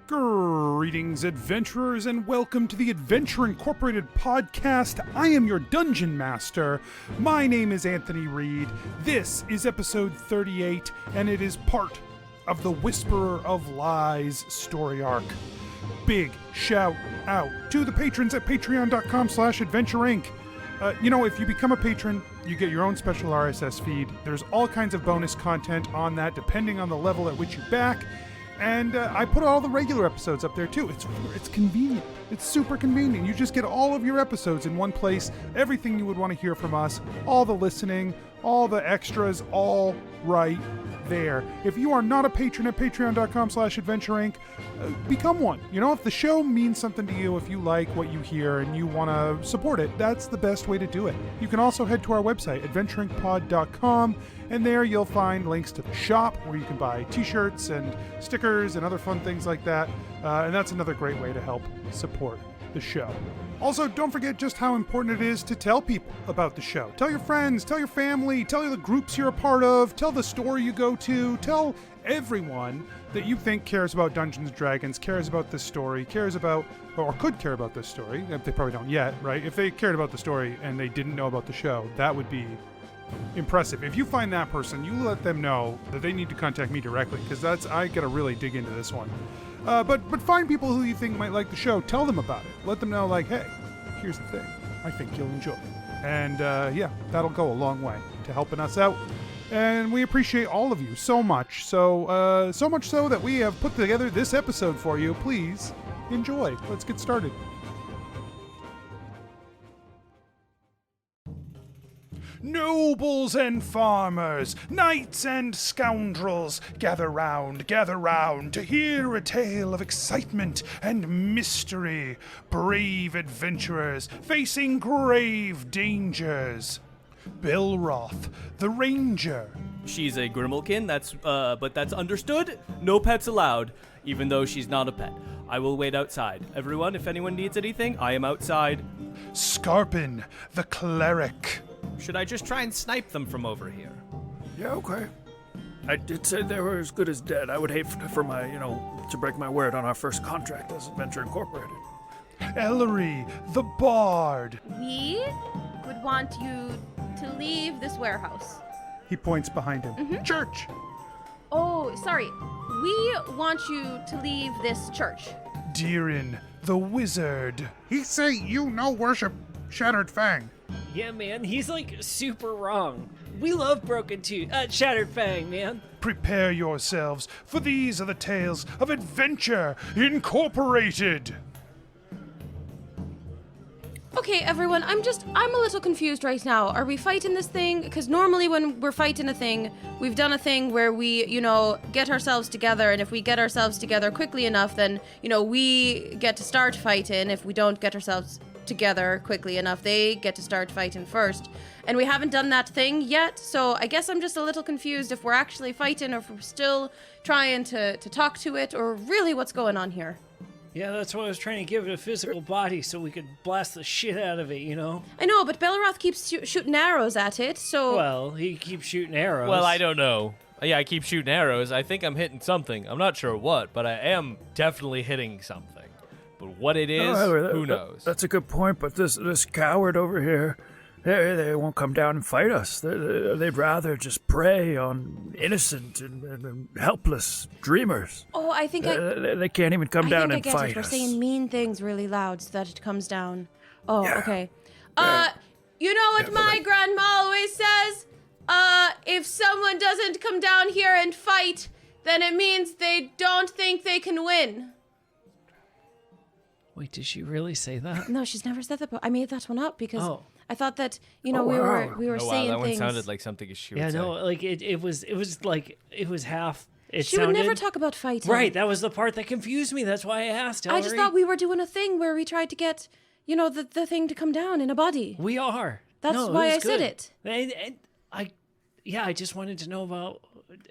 Greetings, adventurers, and welcome to the Adventure Incorporated podcast. I am your dungeon master. My name is Anthony Reed. This is episode 38, and it is part of the Whisperer of Lies story arc. Big shout out to the patrons at patreon.com/adventureinc. If you become a patron, you get your own special RSS feed. There's all kinds of bonus content on that, depending on the level at which you back. And I put all the regular episodes up there too. It's convenient. It's super convenient. You just get all of your episodes in one place. Everything you would want to hear from us. All the listening, all the extras, all right there. If you are not a patron at patreon.com/adventureinc, become one. If the show means something to you, if you like what you hear and you want to support it, that's the best way to do it. You can also head to our website, adventureincpod.com, and there you'll find links to the shop where you can buy t-shirts and stickers and other fun things like that. And that's another great way to help support the show. Also, don't forget just how important it is to tell people about the show. Tell your friends, tell your family, tell the groups you're a part of, tell the store you go to, tell everyone that you think cares about Dungeons & Dragons, cares about this story, cares about, or could care about this story. They probably don't yet, right? If they cared about the story and they didn't know about the show, that would be impressive. If you find that person, you let them know that they need to contact me directly, because I gotta really dig into this one. But find people who you think might like the show. Tell them about it. Let them know, like, hey, here's the thing. I think you'll enjoy it. And that'll go a long way to helping us out. And we appreciate all of you so much. So much so that we have put together this episode for you. Please enjoy. Let's get started. Nobles and farmers, knights and scoundrels, gather round to hear a tale of excitement and mystery. Brave adventurers facing grave dangers. Belroth, the ranger. She's a Grimalkin, but that's understood. No pets allowed, even though she's not a pet. I will wait outside. Everyone, if anyone needs anything, I am outside. Skarpin, the cleric. Should I just try and snipe them from over here? Yeah, okay. I did say they were as good as dead. I would hate for my, to break my word on our first contract as Adventure Incorporated. Ellery, the bard. We would want you to leave this warehouse. He points behind him. Mm-hmm. Church. Oh, sorry. We want you to leave this church. Deeran, the wizard. He say you no worship Shattered Fang. Yeah, man, he's super wrong. We love Shattered Fang, man. Prepare yourselves, for these are the tales of Adventure Incorporated. Okay, everyone, I'm a little confused right now. Are we fighting this thing? Because normally when we're fighting a thing, we've done a thing where we, get ourselves together, and if we get ourselves together quickly enough, then, we get to start fighting. If we don't get ourselves together quickly enough, they get to start fighting first. And we haven't done that thing yet, so I guess I'm just a little confused if we're actually fighting or if we're still trying to talk to it, or really what's going on here. Yeah, that's why I was trying to give it a physical body so we could blast the shit out of it, I know, but Belroth keeps shooting arrows at it, so... Well, he keeps shooting arrows. Well, I don't know. Yeah, I keep shooting arrows. I think I'm hitting something. I'm not sure what, but I am definitely hitting something. But what it is, who knows? That's a good point, but this coward over here, they won't come down and fight us. They'd rather just prey on innocent and helpless dreamers. Oh, I think they can't even come down and fight us. I get it. We're saying mean things really loud so that it comes down. Oh, yeah. Okay. Yeah. You know what my grandma always says? If someone doesn't come down here and fight, then it means they don't think they can win. Wait, did she really say that? No, she's never said that, but I made that one up because I thought that, we wow. were saying that things. One sounded like something she would say. Yeah, no, it was half. She would never talk about fighting. Right, that was the part that confused me. That's why I asked. Ellery. I just thought we were doing a thing where we tried to get, the thing to come down in a body. We are. That's why I said it. And I just wanted to know about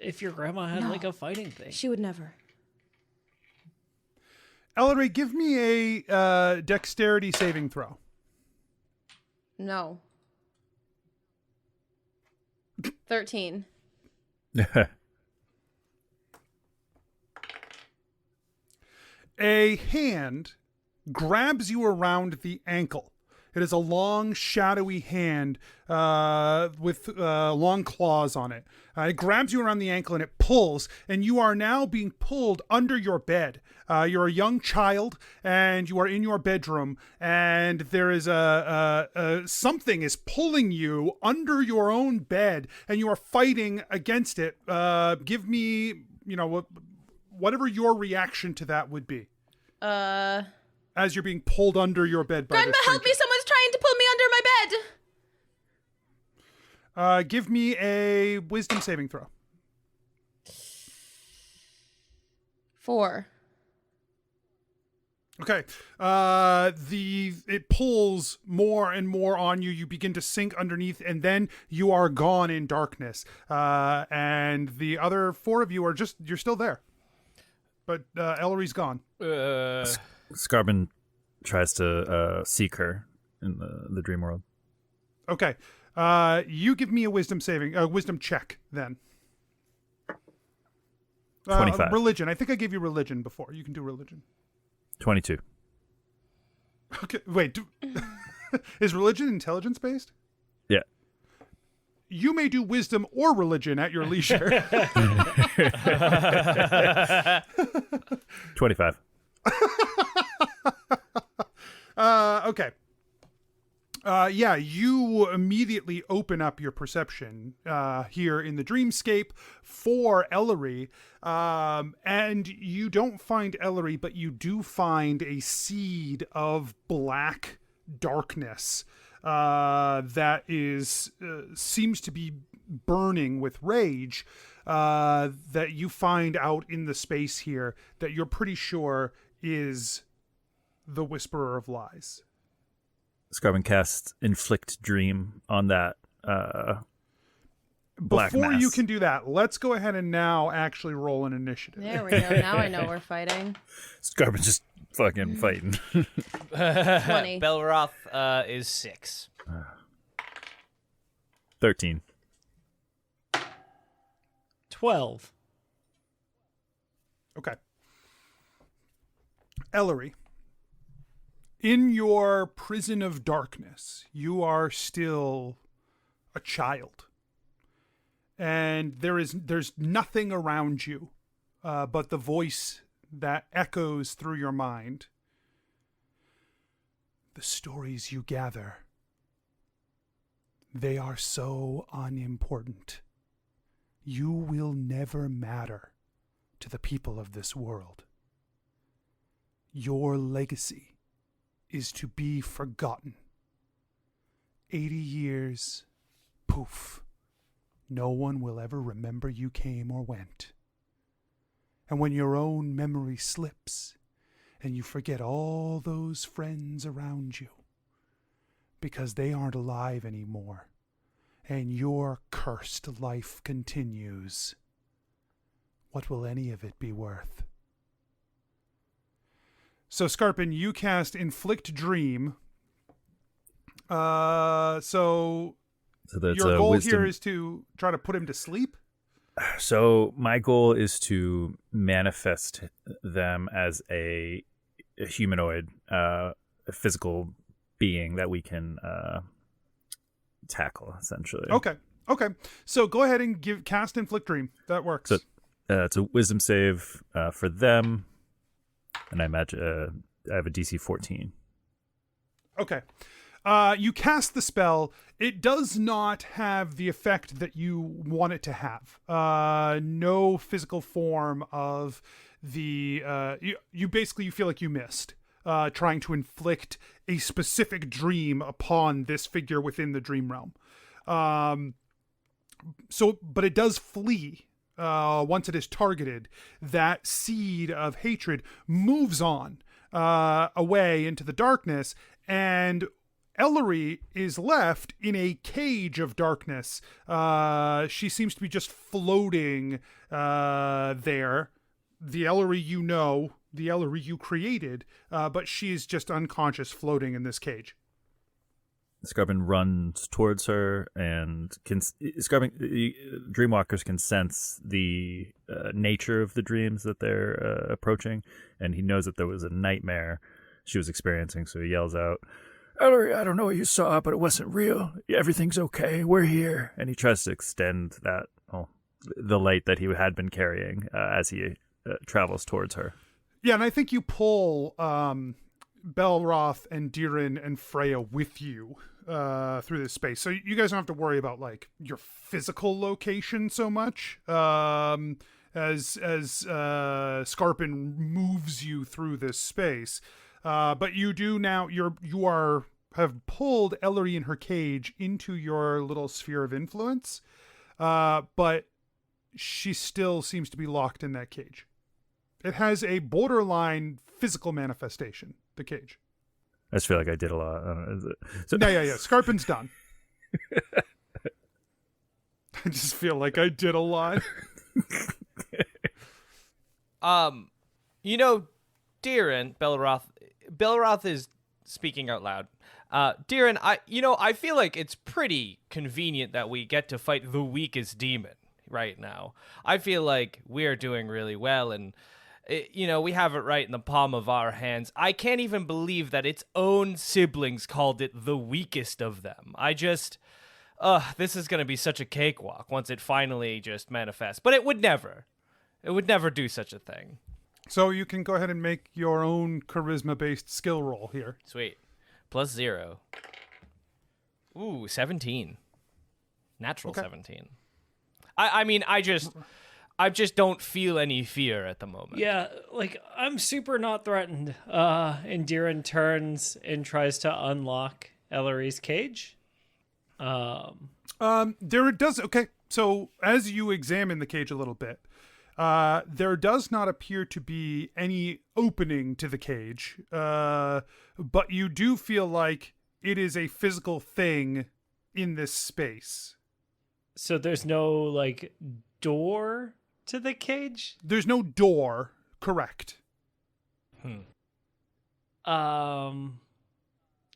if your grandma had a fighting thing. She would never. Ellery, give me a dexterity saving throw. No. 13. A hand grabs you around the ankle. It is a long, shadowy hand with long claws on it. It grabs you around the ankle and it pulls, and you are now being pulled under your bed. You're a young child, and you are in your bedroom, and there is something is pulling you under your own bed, and you are fighting against it. Give me, whatever your reaction to that would be. As you're being pulled under your bed by Grandma, this help me! creature. Someone's trying to pull me under my bed! Give me a wisdom saving throw. 4. Okay. It pulls more and more on you. You begin to sink underneath, and then you are gone in darkness. And the other 4 of you you're still there. But Ellori's gone. Skarpin tries to seek her in the dream world. Okay. You give me a wisdom check then. 25. Religion. I think I gave you religion before. You can do religion. 22. Okay. Wait. Is religion intelligence based? Yeah. You may do wisdom or religion at your leisure. 25. Okay. You immediately open up your perception here in the dreamscape for Ellery, and you don't find Ellery, but you do find a seed of black darkness that seems to be burning with rage that you find out in the space here that you're pretty sure is the Whisperer of Lies. Skarpin casts Inflict Dream on that black Before mass. you can do that, let's go ahead and now actually roll an initiative. There we go. Now I know we're fighting. Skarpin's just fucking fighting. 20. Belroth is 6. 13. 12. Okay. Ellery, in your prison of darkness, you are still a child. And there's nothing around you but the voice that echoes through your mind. The stories you gather, they are so unimportant. You will never matter to the people of this world. Your legacy is to be forgotten. 80 years, poof. No one will ever remember you came or went. And when your own memory slips, and you forget all those friends around you, because they aren't alive anymore, and your cursed life continues, what will any of it be worth? So, Skarpin, you cast Inflict Dream. So that's your goal wisdom. here is to try to put him to sleep? So my goal is to manifest them as a humanoid, a physical being that we can tackle, essentially. Okay. So go ahead and cast Inflict Dream. That works. So it's a wisdom save for them, and I imagine I have a DC 14. Okay. You cast the spell. It does not have the effect that you want it to have. No physical form of the... You feel like you missed trying to inflict a specific dream upon this figure within the dream realm. But it does flee. Once it is targeted, that seed of hatred moves on away into the darkness, and Ellery is left in a cage of darkness. She seems to be just floating there. The Ellery you know, the Ellery you created, but she is just unconscious floating in this cage. Skarpin runs towards her, and Dreamwalkers can sense the nature of the dreams that they're approaching, and he knows that there was a nightmare she was experiencing, so he yells out, "Ellery, I don't know what you saw, but it wasn't real. Everything's okay. We're here." And he tries to extend the light that he had been carrying as he travels towards her. Yeah, and I think you pull Belroth and Deeran and Freya with you through this space, so you guys don't have to worry about like your physical location so much as Skarpin moves you through this space. But you do now. Have pulled Ellery in her cage into your little sphere of influence, but she still seems to be locked in that cage. It has a borderline physical manifestation. The cage. I just feel like I did a lot. Yeah. Skarpin's done. I just feel like I did a lot. Deeran, Belroth is speaking out loud. Deeran, I feel like it's pretty convenient that we get to fight the weakest demon right now. I feel like we're doing really well, and we have it right in the palm of our hands. I can't even believe that its own siblings called it the weakest of them. This is going to be such a cakewalk once it finally just manifests. But it would never do such a thing. So you can go ahead and make your own charisma-based skill roll here. Sweet. +0. Ooh, 17. Natural 17. I just don't feel any fear at the moment. Yeah, like, I'm super not threatened. And Deeran turns and tries to unlock Ellery's cage. There it does. Okay, so as you examine the cage a little bit, there does not appear to be any opening to the cage, but you do feel like it is a physical thing in this space. So there's no, like, door to the cage? There's no door, correct.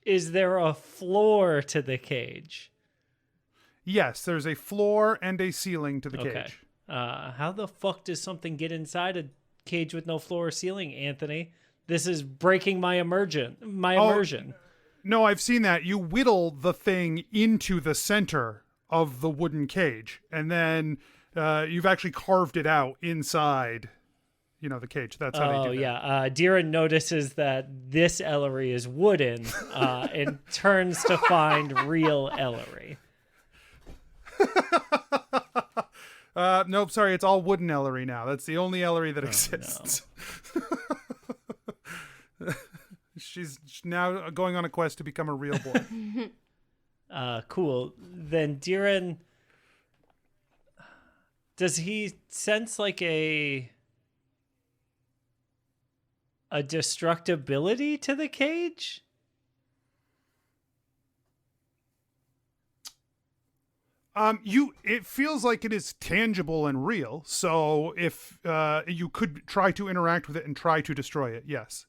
Is there a floor to the cage? Yes, there's a floor and a ceiling to the cage. How the fuck does something get inside a cage with no floor or ceiling, Anthony? This is breaking my immersion. No, I've seen that. You whittle the thing into the center of the wooden cage, and then you've actually carved it out inside, the cage. That's how they do that. Deeran notices that this Ellery is wooden and turns to find real Ellery. Nope, sorry, it's all wooden Ellery now. That's the only Ellery that exists. No. She's now going on a quest to become a real boy. Cool. Then Deeran, does he sense like a destructibility to the cage? It feels like it is tangible and real. So if you could try to interact with it and try to destroy it, yes.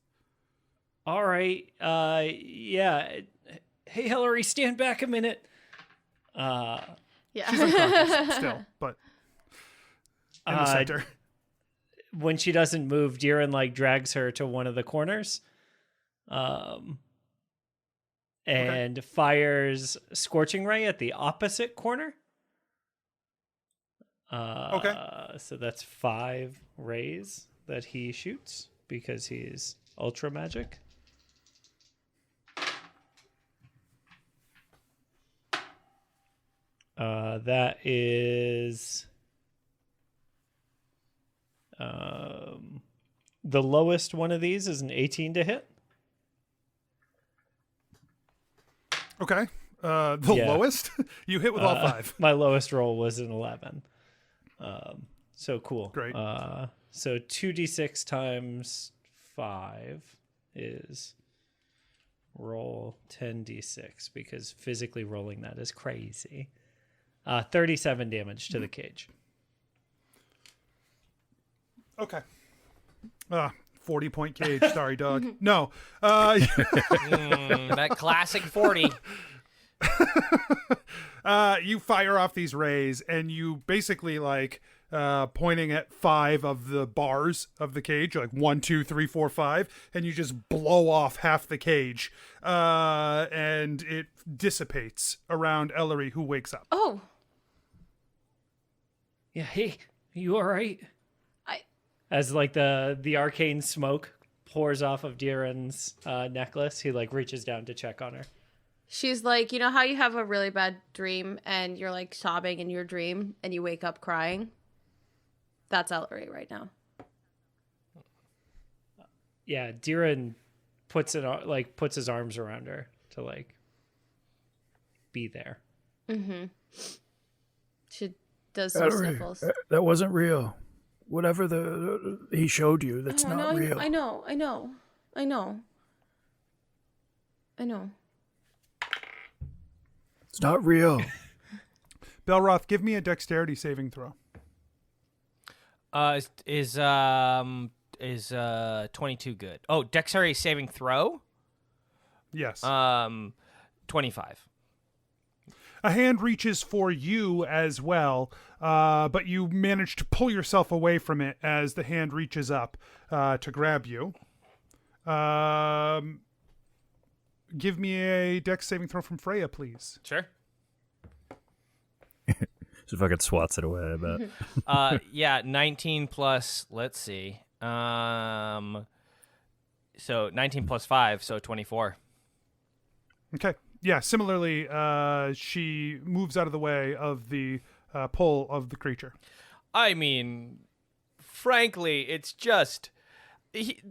All right. Yeah. Hey, Ellery, stand back a minute. Yeah. She's unconscious still, but in the center. When she doesn't move, Deeran drags her to one of the corners, and fires Scorching Ray at the opposite corner. So that's 5 rays that he shoots because he's ultra magic. That is the lowest one of these is an 18 to hit. Okay. Lowest? You hit with all 5. My lowest roll was an 11. So cool. Great. So 2d6 times 5 is roll 10d6 because physically rolling that is crazy. 37 damage to the cage. Okay. 40-point cage. Sorry, dog. No. That classic 40. You fire off these rays, and you basically like pointing at 5 of the bars of the cage, like 1, 2, 3, 4, 5, and you just blow off half the cage, and it dissipates around Ellery, who wakes up. Oh, Yeah, hey, you all right? I- As like the arcane smoke pours off of Deeran's necklace, he like reaches down to check on her. she's like, you know how you have a really bad dream and you're like sobbing in your dream and you wake up crying? That's Ellery right now. Yeah, Deeran puts his arms around her to like be there. She does some Ellery, sniffles. that wasn't real. Whatever he showed you, that's Oh, not no, real. I know. It's not real. Belroth, give me a dexterity saving throw. Is 22 good? Oh, dexterity saving throw? Yes. 25. A hand reaches for you as well, but you manage to pull yourself away from it as the hand reaches up to grab you. Give me a dex saving throw from Freya, please. Sure. She fucking swats it away, I bet. Yeah, 19 plus, let's see. So 19 plus 5, so 24. Okay. Yeah, similarly, she moves out of the way of the pull of the creature. I mean, frankly, it's just...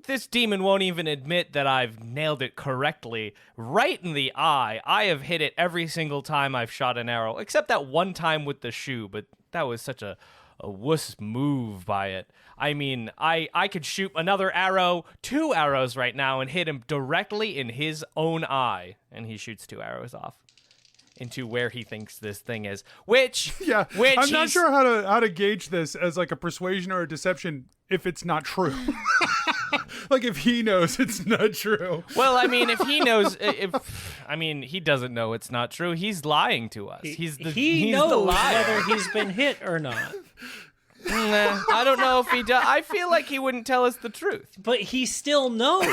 this demon won't even admit that I've nailed it correctly. Right in the eye. I have hit it every single time I've shot an arrow, except that one time with the shoe, but that was such a wuss move by it. I mean, I could shoot another arrow, 2 arrows right now, and hit him directly in his own eye. And he shoots 2 arrows off into where he thinks this thing is. Which I'm not sure how to gauge this as like a persuasion or a deception if it's not true. Like if he knows it's not true. Well, I mean, if he knows, he doesn't know it's not true. He's lying to us. He's He knows the liar. whether he's been hit or not. Nah, I don't know if he does. I feel like he wouldn't tell us the truth. But he still knows.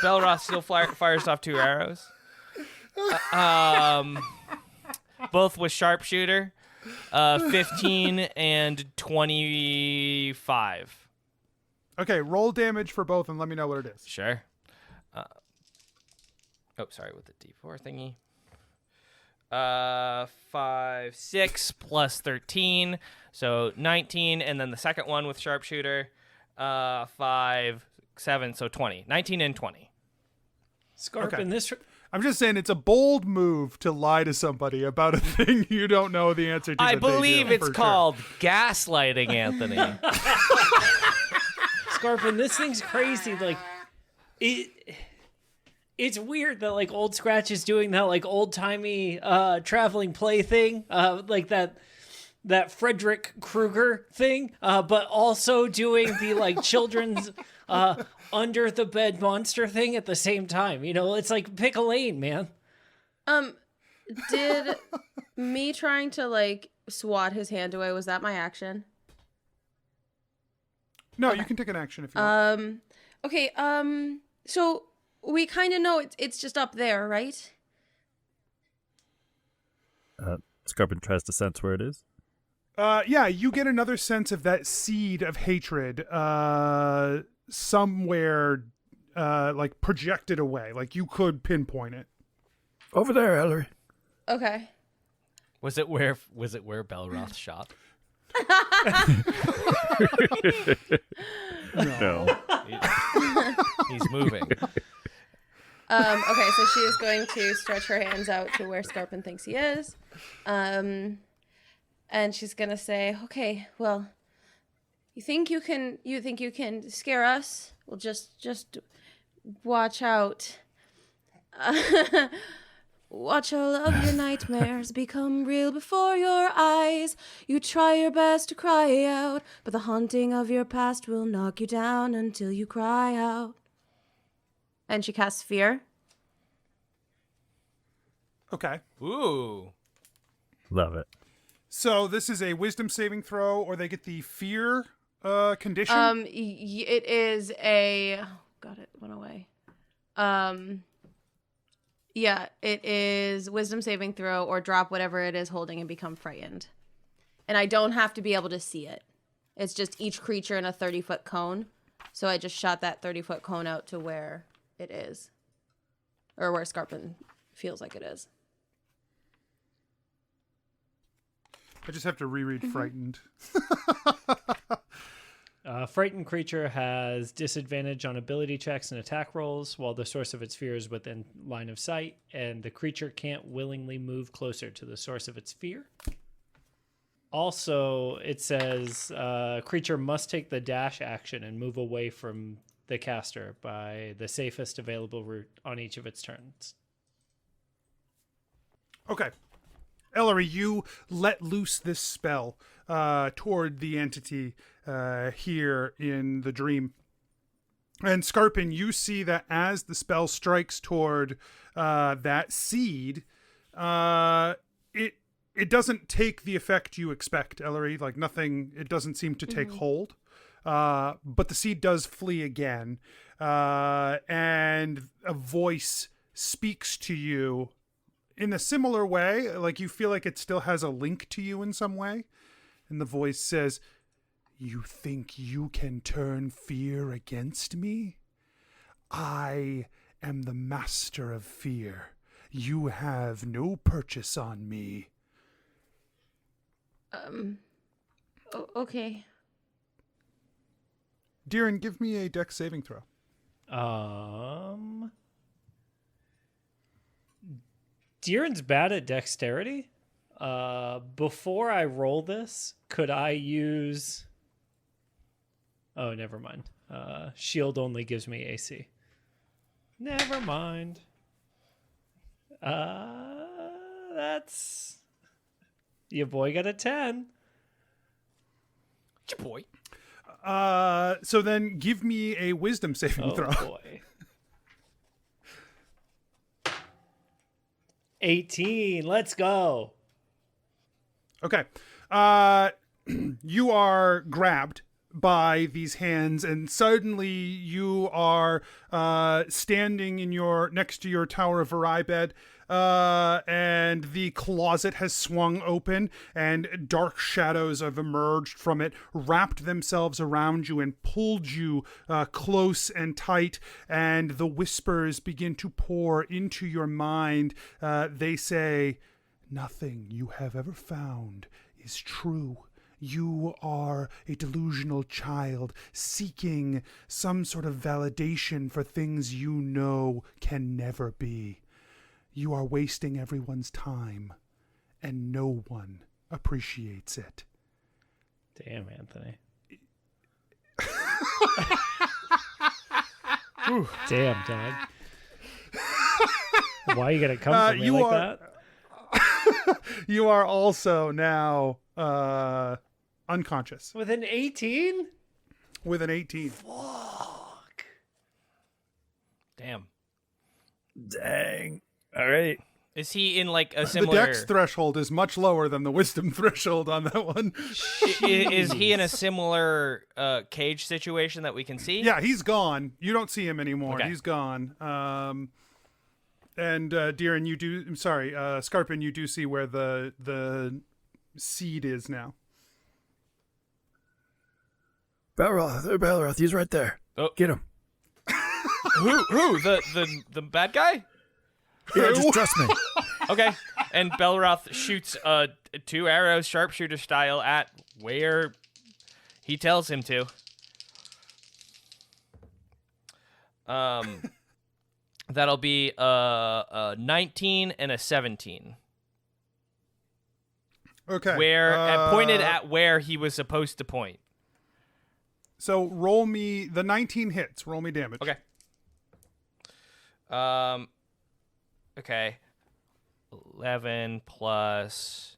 Belroth still fires off 2 arrows. Both with sharpshooter. 15 and 25. Okay, roll damage for both and let me know what it is. Sure. Sorry, with the D4 thingy. 5, 6 plus 13, so 19, and then the second one with sharpshooter, 5, 7, so 20. 19 and 20. Skarpin, Okay. this I'm just saying it's a bold move to lie to somebody about a thing you don't know the answer to. I that they believe do, it's for called gaslighting, Anthony. Skarpin, this thing's crazy. Like, it's weird that like Old Scratch is doing that like old timey traveling play thing, like that Frederick Krueger thing, but also doing the like children's under the bed monster thing at the same time. You know, it's like pick a lane, man. Did me trying to like swat his hand away, was that my action? No, you can take an action if you want. Okay, so we kind of know it's just up there, right? Skarpin tries to sense where it is. Yeah, you get another sense of that seed of hatred somewhere like projected away. Like you could pinpoint it. Over there, Ellery. Okay. Was it where Belroth shot? No. He's moving. Okay, so she is going to stretch her hands out to where Skarpin thinks he is. And she's gonna say, okay, well, you think you can scare us? Well, just watch out. Watch all of your nightmares become real before your eyes. You try your best to cry out, but the haunting of your past will knock you down until you cry out. And she casts fear. Okay. Ooh. Love it. So this is a wisdom saving throw, or they get the fear condition. It is a. Oh, God, it went away. Yeah, it is wisdom saving throw or drop whatever it is holding and become frightened. And I don't have to be able to see it. It's just each creature in a 30-foot cone. So I just shot that 30-foot cone out to where it is. Or where Skarpin feels like it is. I just have to reread frightened. Frightened creature has disadvantage on ability checks and attack rolls while the source of its fear is within line of sight, and the creature can't willingly move closer to the source of its fear. Also, it says creature must take the dash action and move away from the caster by the safest available route on each of its turns. Okay. Ellery, you let loose this spell toward the entity here in the dream. And Skarpin, you see that as the spell strikes toward that seed, it doesn't take the effect you expect, Ellery. Like nothing, it doesn't seem to take hold. But the seed does flee again. And a voice speaks to you in a similar way, like you feel like it still has a link to you in some way. And the voice says, "You think you can turn fear against me? I am the master of fear. You have no purchase on me." Okay. Deeran, give me a dex saving throw. Deeran's bad at dexterity. Before I roll this, could I use... Oh, never mind. Shield only gives me AC. Never mind. That's... Your boy got a 10. Your boy. So then give me a wisdom saving throw. Oh, boy. 18. Let's go. Okay. You are grabbed by these hands, and suddenly you are standing in next to your Tower of Varai bed, and the closet has swung open, and dark shadows have emerged from it, wrapped themselves around you, and pulled you close and tight, and the whispers begin to pour into your mind. They say, "Nothing you have ever found is true. You are a delusional child seeking some sort of validation for things you know can never be. You are wasting everyone's time, and no one appreciates it." Damn, Anthony. Damn, dog. Why are you going to come for me like that? You are also now unconscious With an 18? with an 18. Fuck. Damn. Dang. All right. Is he in like a The similar... dex threshold is much lower than the wisdom threshold on that one. Is he in a similar cage situation that we can see? Yeah, he's gone. You don't see him anymore. Okay. He's gone. And Deeran, you do. I'm sorry, Skarpin, you do see where the seed is now. Belroth, he's right there. Oh. Get him. Who? The bad guy? Yeah, just trust me. Okay. And Belroth shoots 2 arrows, sharpshooter style, at where he tells him to. That'll be a 19 and a 17. Okay. Pointed at where he was supposed to point. So roll me the 19 hits. Roll me damage. Okay. Okay. 11 plus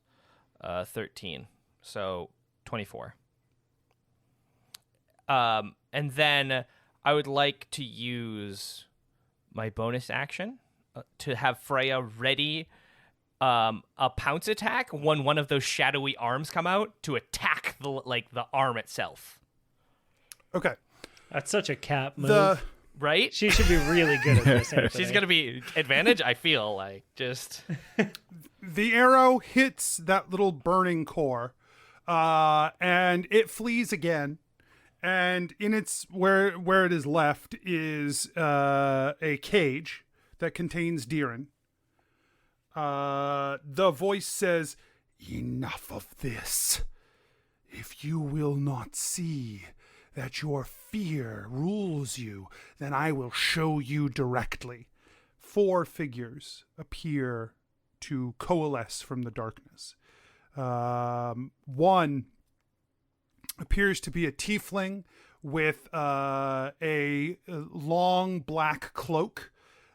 13. So 24. And then I would like to use my bonus action to have Freya ready a pounce attack when one of those shadowy arms come out to attack the arm itself. Okay. That's such a cat move. Right? She should be really good at this, Anthony. She's going to be advantage, I feel like. Just... The arrow hits that little burning core, and it flees again. And in its where it is left is a cage that contains Deeran. The voice says, "Enough of this. If you will not see that your fear rules you, then I will show you directly." 4 figures appear to coalesce from the darkness. One appears to be a tiefling with a long black cloak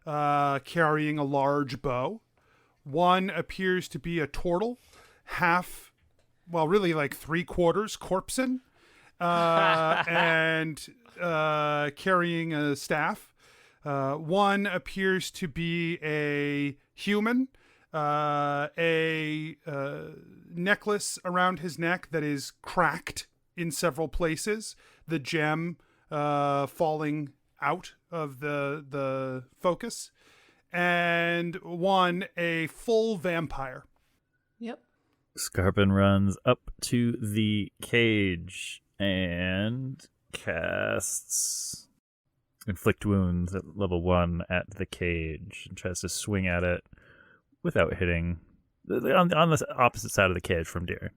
carrying a large bow. One appears to be a turtle, really like 3/4 corpsen, and carrying a staff. One appears to be a human, a necklace around his neck that is cracked in several places, the gem falling out of the focus, and one a full vampire. Yep. Skarpin runs up to the cage and casts Inflict Wounds at level 1 at the cage and tries to swing at it without hitting on the opposite side of the cage from Deeran.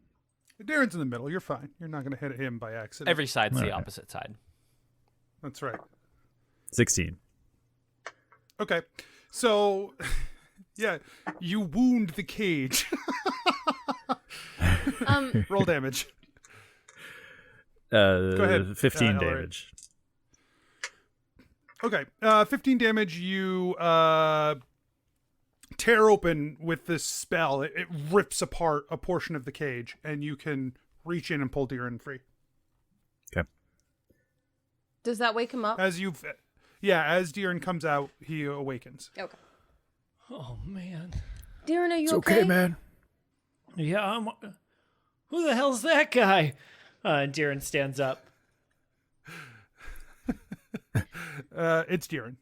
Deeran's in the middle. You're fine. You're not going to hit him by accident. Every side's the Okay. opposite side. That's right. 16. Okay. So, yeah, you wound the cage. Roll damage. Go ahead, 15 Ellery. damage. Okay. 15 damage. You tear open with this spell. It rips apart a portion of the cage, and you can reach in and pull Deeran free. Okay. Does that wake him up? As Deeran comes out, he awakens. Okay. Oh, man. Deeran, are you It's okay, man. Yeah, who the hell's that guy? And Deeran stands up. It's Deeran.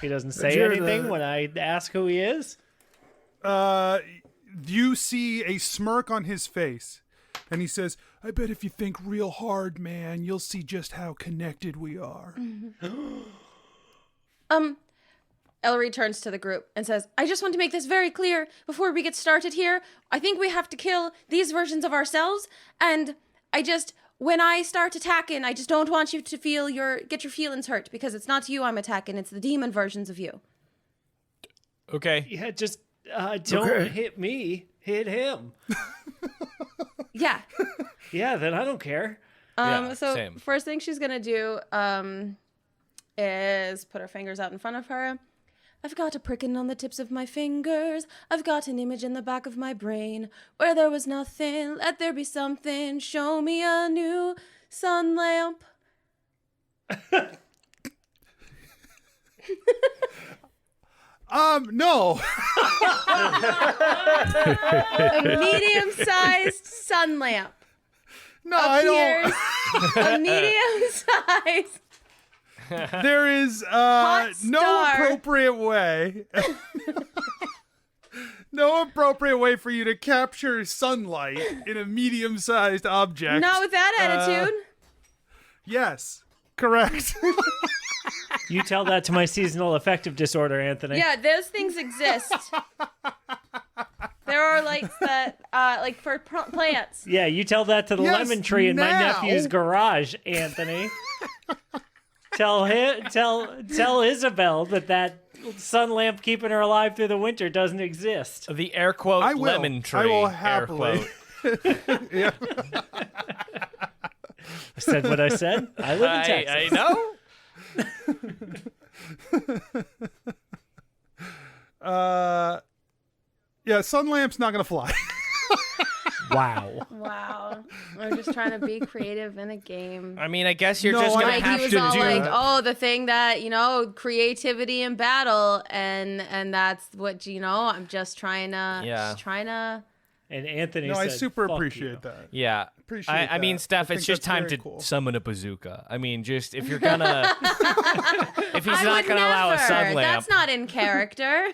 He doesn't say You're anything the- when I ask who he is. You see a smirk on his face, and he says, "I bet if you think real hard, man, you'll see just how connected we are." Ellery turns to the group and says, "I just want to make this very clear before we get started here. I think we have to kill these versions of ourselves, and when I start attacking, I just don't want you to get your feelings hurt, because it's not you I'm attacking, it's the demon versions of you." Okay. Yeah, just don't Okay. hit me. Hit him. Yeah. Yeah, then I don't care. Yeah, So same. first thing she's gonna do is put her fingers out in front of her. "I've got a pricking on the tips of my fingers. I've got an image in the back of my brain. Where there was nothing, let there be something. Show me a new sun lamp." No. A medium-sized sun lamp No, I appears. don't. A medium-sized. There is Hot no star. appropriate way. No appropriate way for you to capture sunlight in a medium-sized object. Not with that attitude. Yes, correct. You tell that to my seasonal affective disorder, Anthony. Yeah, those things exist. There are lights that, like for plants. Yeah, you tell that to the Yes, lemon tree in my now. nephew's garage, Anthony. Tell Isabel that sun lamp keeping her alive through the winter doesn't exist. The air quote I will. lemon tree. I will air happily. quote. Yeah. I said what I said. I live in Texas. I know. Yeah, sun lamp's not gonna fly. Wow. Wow. I'm just trying to be creative in a game. I mean, I guess you're No, just gonna I- have He was to all do. like, "Oh, the thing that creativity in battle," and that's what I'm just trying to, And Anthony No, said, I super "Fuck appreciate you." that. Yeah. Appreciate I mean, that. Steph, I it's think just that's time very to cool. summon a bazooka. I mean, just if you're gonna, if he's I not would gonna allow a never. sun lamp, That's not in character.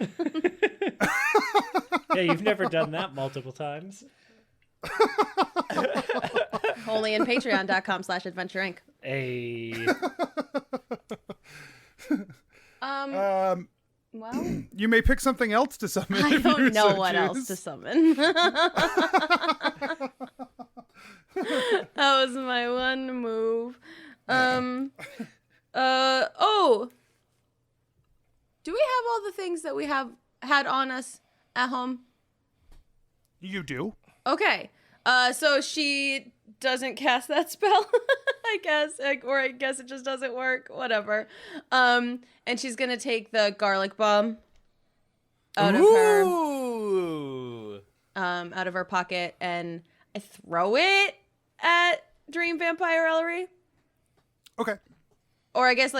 Yeah, you've never done that multiple times. Only in patreon.com/Adventure Inc. Hey. Well, You may pick something else to summon. I if you don't know so what else choose. to summon. That was my one move. Oh. Do we have all the things that we have had on us at home? You do. Okay. So she doesn't cast that spell, I guess, or I guess it just doesn't work. Whatever. And she's gonna take the garlic bomb out of her, out of her pocket, and I throw it at Dream Vampire Ellery. Okay. Or I guess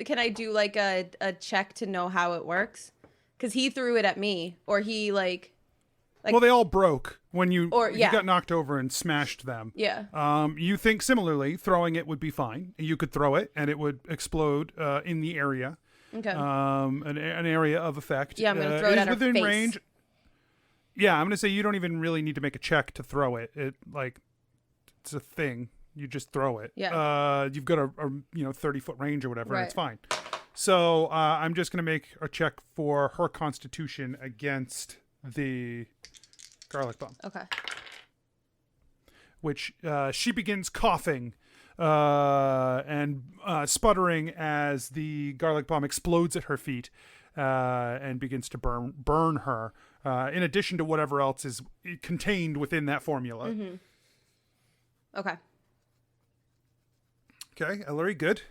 can I do like a check to know how it works? Because he threw it at me, or he Well, they all broke when you yeah. got knocked over and smashed them. yeah. You think similarly, throwing it would be fine. You could throw it and it would explode in the area. Okay. An area of effect. Yeah, I'm gonna throw it is at her within face. range. Yeah, I'm gonna say you don't even really need to make a check to throw it. It's a thing. You just throw it. Yeah. You've got a 30-foot range or whatever. And it's Right. fine. So I'm just gonna make a check for her Constitution against the garlic bomb, Okay. which she begins coughing and sputtering as the garlic bomb explodes at her feet and begins to burn her, in addition to whatever else is contained within that formula. Mm-hmm. Okay. Okay, Ellery, good.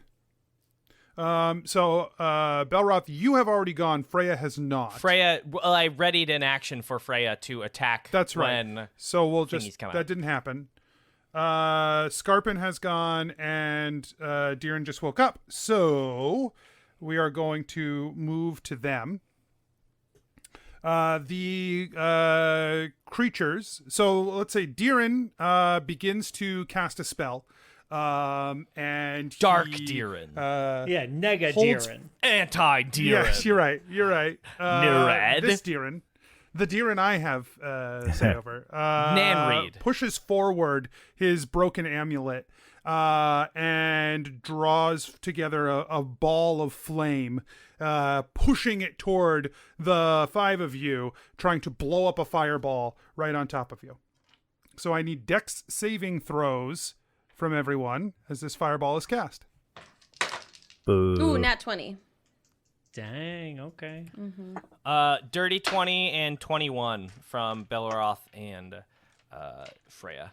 So Belroth, you have already gone. Freya has not. Freya, well, I readied an action for Freya to attack. That's right. When So we'll thingies just come that out. didn't happen. Skarpin has gone, and Deeran just woke up. So we are going to move to them. The creatures. So let's say Deeran begins to cast a spell. And Dark he, Deeran. Yeah, Nega holds- Deeran. Anti-Deeran. Yes, you're right. You're right. Nerad. This Deeran, the Deeran I have say over, Nanreed. pushes forward his broken amulet and draws together a ball of flame, pushing it toward the five of you, trying to blow up a fireball right on top of you. So I need dex saving throws from everyone as this fireball is cast. Boo. Ooh, nat 20. Dang, okay. Dirty 20 and 21 from Belroth and Freya.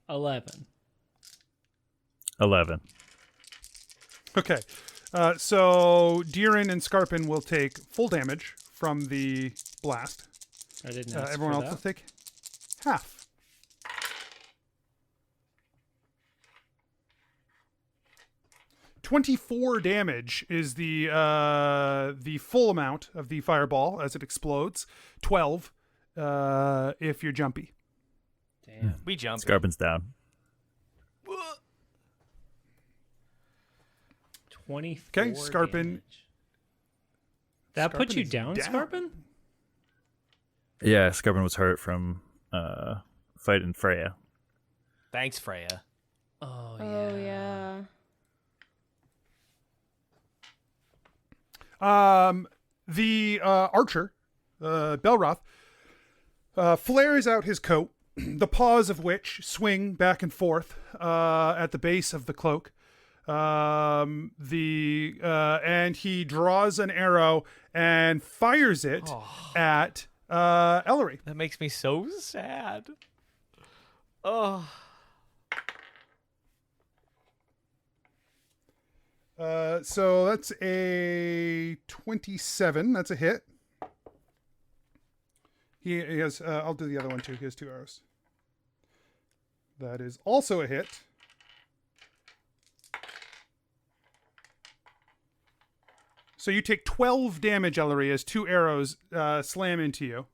11. 11. Okay, so Deeran and Skarpin will take full damage from the blast. I didn't ask Everyone for else will that. take half. $24 damage is the full amount of the fireball as it explodes. 12 if you're jumpy. Damn. We jump. Skarpin's down. 24 Okay, Skarpin. damage. That put Skarpin you is down, down. Skarpin? Yeah, Skarpin was hurt from fighting Freya. Thanks, Freya. Oh, yeah. Oh, yeah. The archer, Belroth, flares out his coat, the paws of which swing back and forth at the base of the cloak. And he draws an arrow and fires it at Ellery. That makes me so sad. Oh. So that's a 27. That's a hit. He has. I'll do the other one too. He has 2 arrows. That is also a hit. So you take 12 damage, Ellery, as 2 arrows slam into you.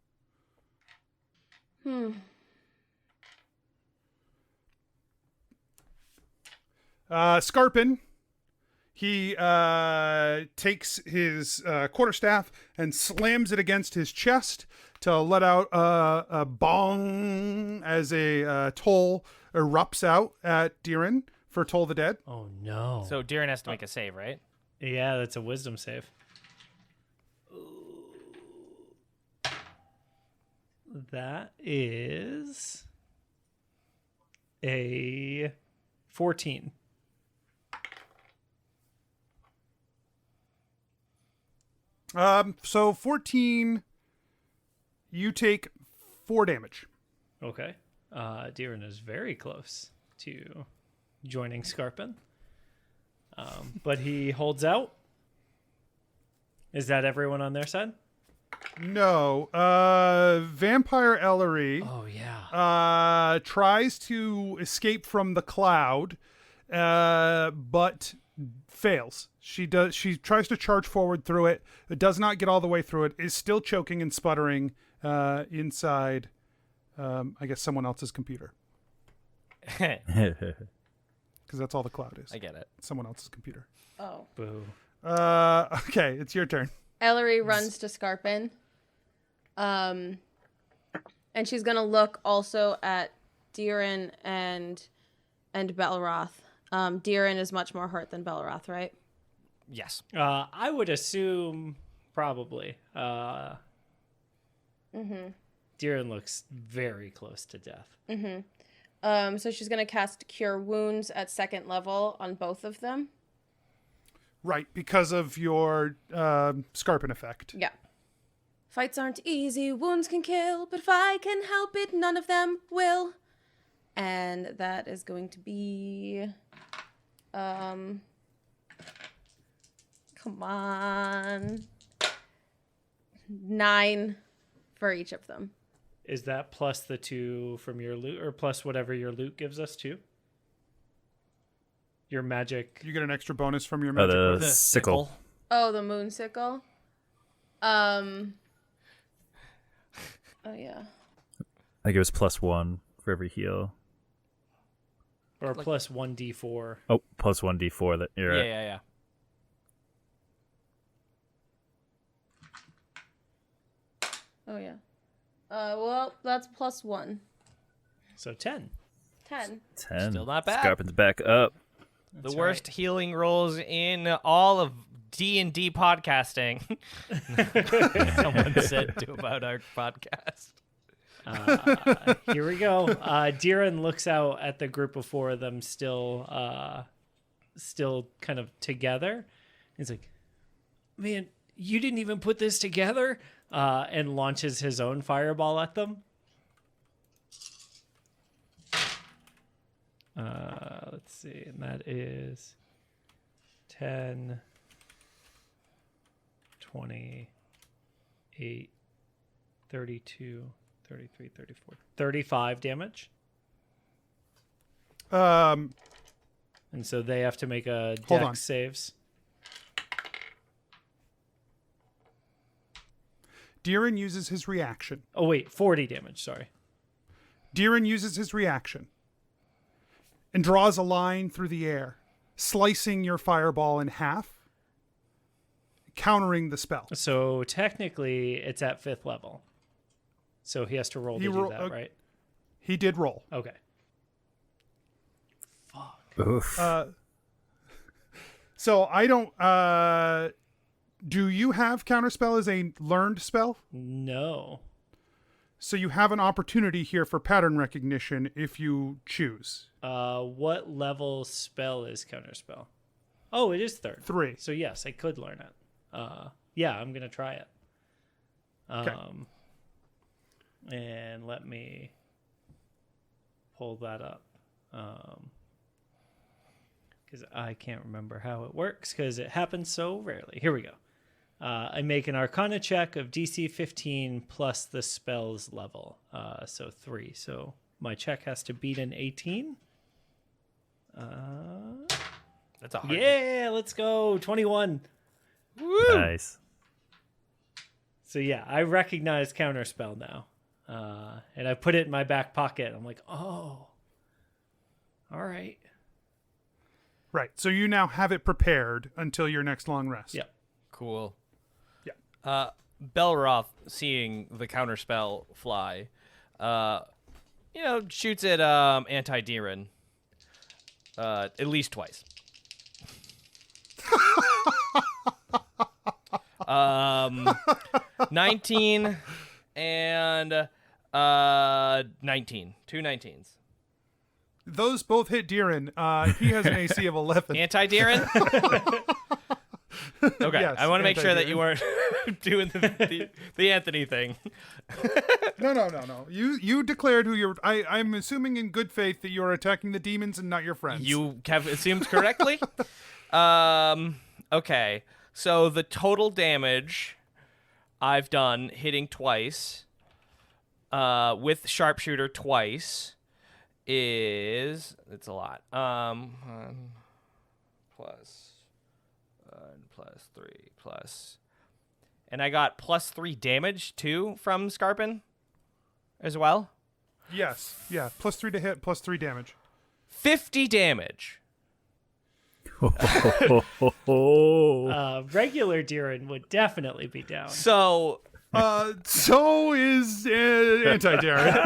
Skarpin, he takes his quarterstaff and slams it against his chest to let out a bong as a toll erupts out at Deeran for Toll the Dead. Oh no. So Deeran has to make a save, right? Yeah, that's a wisdom save. That is a 14. So 14, you take 4 damage. Okay. Deeran is very close to joining Skarpin. But he holds out. Is that everyone on their side? No. Vampire Ellery Oh, yeah. tries to escape from the cloud, but fails. She tries to charge forward through it. It does not get all the way through it. Is still choking and sputtering inside, I guess, someone else's computer. Because that's all the cloud is. I get it. Someone else's computer. Oh. Boo. Okay, it's your turn. Ellery runs to Skarpin. And she's gonna look also at Deeran and Belroth. Deeran is much more hurt than Belroth, right? Yes. I would assume probably. Deeran looks very close to death. So she's gonna cast Cure Wounds at 2nd level on both of them. Right, because of your Skarpin effect. Yeah. Fights aren't easy, wounds can kill, but if I can help it, none of them will. And that is going to be... come on. 9 for each of them. Is that plus the 2 from your loot, or plus whatever your loot gives us too? Your magic. You get an extra bonus from your magic. The weapon. sickle. Oh, the moon sickle. Oh yeah. I think it was +1 for every heal. Or plus 1d4. Oh, plus 1d4. That you're Yeah, right. yeah, yeah. Oh yeah. Well, that's +1. So 10. 10. 10. Still not bad. Skarpin's back up. The worst healing rolls in all of D&D podcasting. Someone said about our podcast. Here we go. Deeran looks out at the group of 4 of them still kind of together. He's like, man, you didn't even put this together? And launches his own fireball at them. Let's see. And that is 10, 28, 32, 33, 34, 35 damage. And so they have to make a Hold on. dex saves. Deeran uses his reaction. Oh, wait, 40 damage. Sorry. Deeran uses his reaction and draws a line through the air, slicing your fireball in half, countering the spell. So technically, it's at 5th level. So he has to roll to do that, right? He did roll. Okay. Oof. So I don't... do you have Counterspell as a learned spell? No. So you have an opportunity here for pattern recognition if you choose. What level spell is Counterspell? Oh, it is 3rd. 3. So yes, I could learn it. Yeah, I'm gonna try it. Okay. And let me pull that up. Because I can't remember how it works because it happens so rarely. Here we go. I make an Arcana check of DC 15 plus the spell's level. So 3. So My check has to beat an 18. That's a hard. Yeah, let's go. 21. Nice. So yeah, I recognize Counterspell now. And I put it in my back pocket. I'm like, oh, all right. Right. So you now have it prepared until your next long rest. Yep. Cool. Yeah. Belroth, seeing the counterspell fly, shoots at anti-Deeran at least twice. 19 and 19. 2 19s. Those both hit Deeran. He has an AC of 11. Anti-Deeran? Okay, Yes, I want to make sure that anti-Deeran. you weren't doing the Anthony thing. No. You declared who you're. I'm assuming in good faith that you're attacking the demons and not your friends. You have assumed correctly. Okay, so the total damage I've done hitting twice, with sharpshooter twice, it's a lot. 1 plus 3 plus, and I got +3 damage too from Skarpin, as well. Yes. Yeah. +3 to hit, +3 damage. 50 damage. Regular Deeran would definitely be down. So So is anti-Deeran.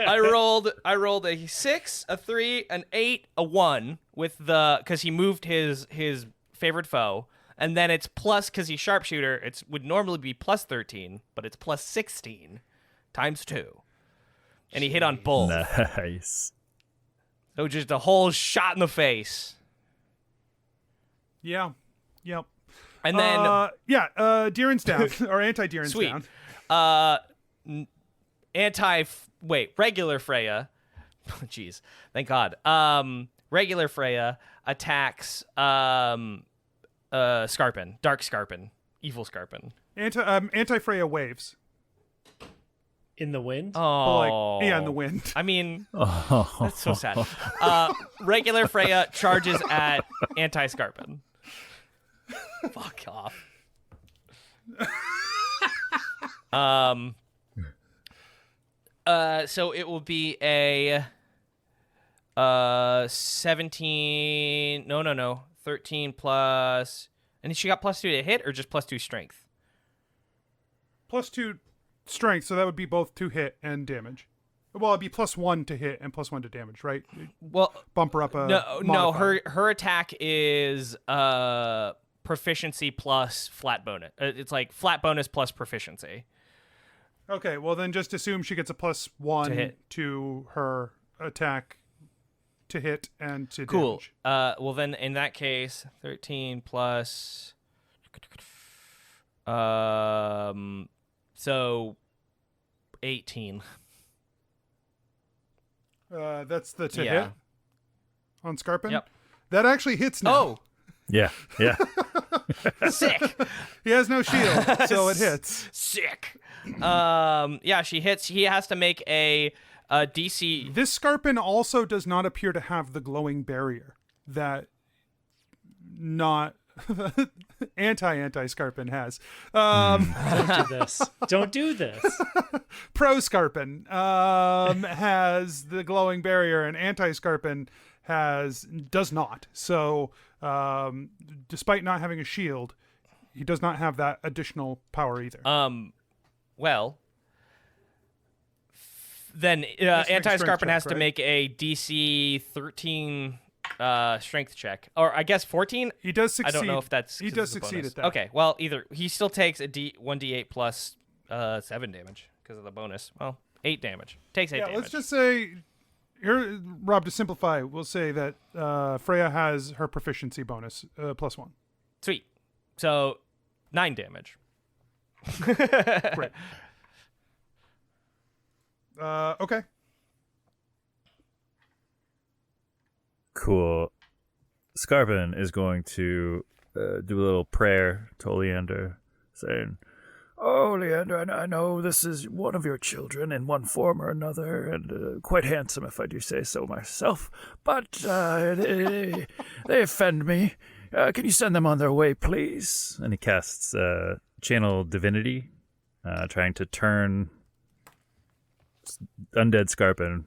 I rolled a 6, a 3, an 8, a 1 with because he moved his favorite foe, and then it's plus because he's sharpshooter. It would normally be +13, but it's +16 times 2, and he hit on both. Nice. So just a whole shot in the face, Yeah. Yep. and then Deeran's down or anti-Deeran's sweet. down. Regular Freya. Jeez, thank God. Regular Freya attacks Skarpin, Dark Skarpin, Evil Skarpin. Anti-Freya waves. In the wind? Oh, in the wind. I mean, that's so sad. Regular Freya charges at anti-Skarpin. Fuck off. So it will be a 17. No. 13 plus. And she got +2 to hit, or just +2 strength? +2 strength, so that would be both to hit and damage. Well, it'd be +1 to hit and +1 to damage, right? Well, Bump her up a no. modifier. Her attack is proficiency plus flat bonus. It's like flat bonus plus proficiency. Okay, well then just assume she gets a +1 To hit. to her attack to hit and to Cool. damage. Well then, in that case, 13 plus. So 18. That's the to Yeah. hit on Skarpin. Yep. That actually hits now. Oh, Yeah. sick. He has no shield, so it hits. Sick. Yeah, she hits. He has to make a DC. This Skarpin also does not appear to have the glowing barrier that not anti-Skarpin has. Don't do this. Pro Skarpin has the glowing barrier, and anti-Skarpin does not. So despite not having a shield, he does not have that additional power either. Well, then anti-Skarpin has to make a DC 13 strength check, or I guess 14. He does succeed. I don't know if that's he 'cause does it's a succeed bonus. at that. Okay, well, either he still takes a 1d8 plus 7 damage because of the bonus. Well, 8 damage. Takes 8 damage. Let's just say here, Rob, to simplify, we'll say that Freya has her proficiency bonus +1. Sweet. So 9 damage. Great. Okay. Cool. Skarpin is going to do a little prayer to Oleander, saying, Oh, Leander, I know this is one of your children in one form or another, and quite handsome if I do say so myself, but they offend me. Can you send them on their way, please? And he casts Channel Divinity, trying to turn undead Skarpin.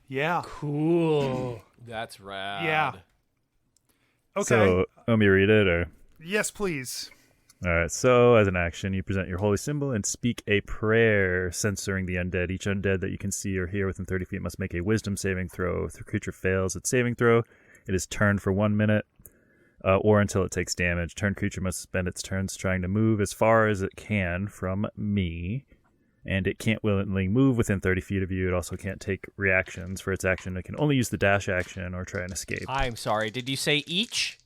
Yeah. Cool. That's rad. Yeah. Okay. So, want me to read it, or? Yes, please. All right, so as an action, you present your holy symbol and speak a prayer censoring the undead. Each undead that you can see or hear within 30 feet must make a wisdom saving throw. If the creature fails its saving throw, it is turned for 1 minute or until it takes damage. Turned creature must spend its turns trying to move as far as it can from me, and it can't willingly move within 30 feet of you. It also can't take reactions for its action. It can only use the dash action or try and escape. I'm sorry. Did you say each?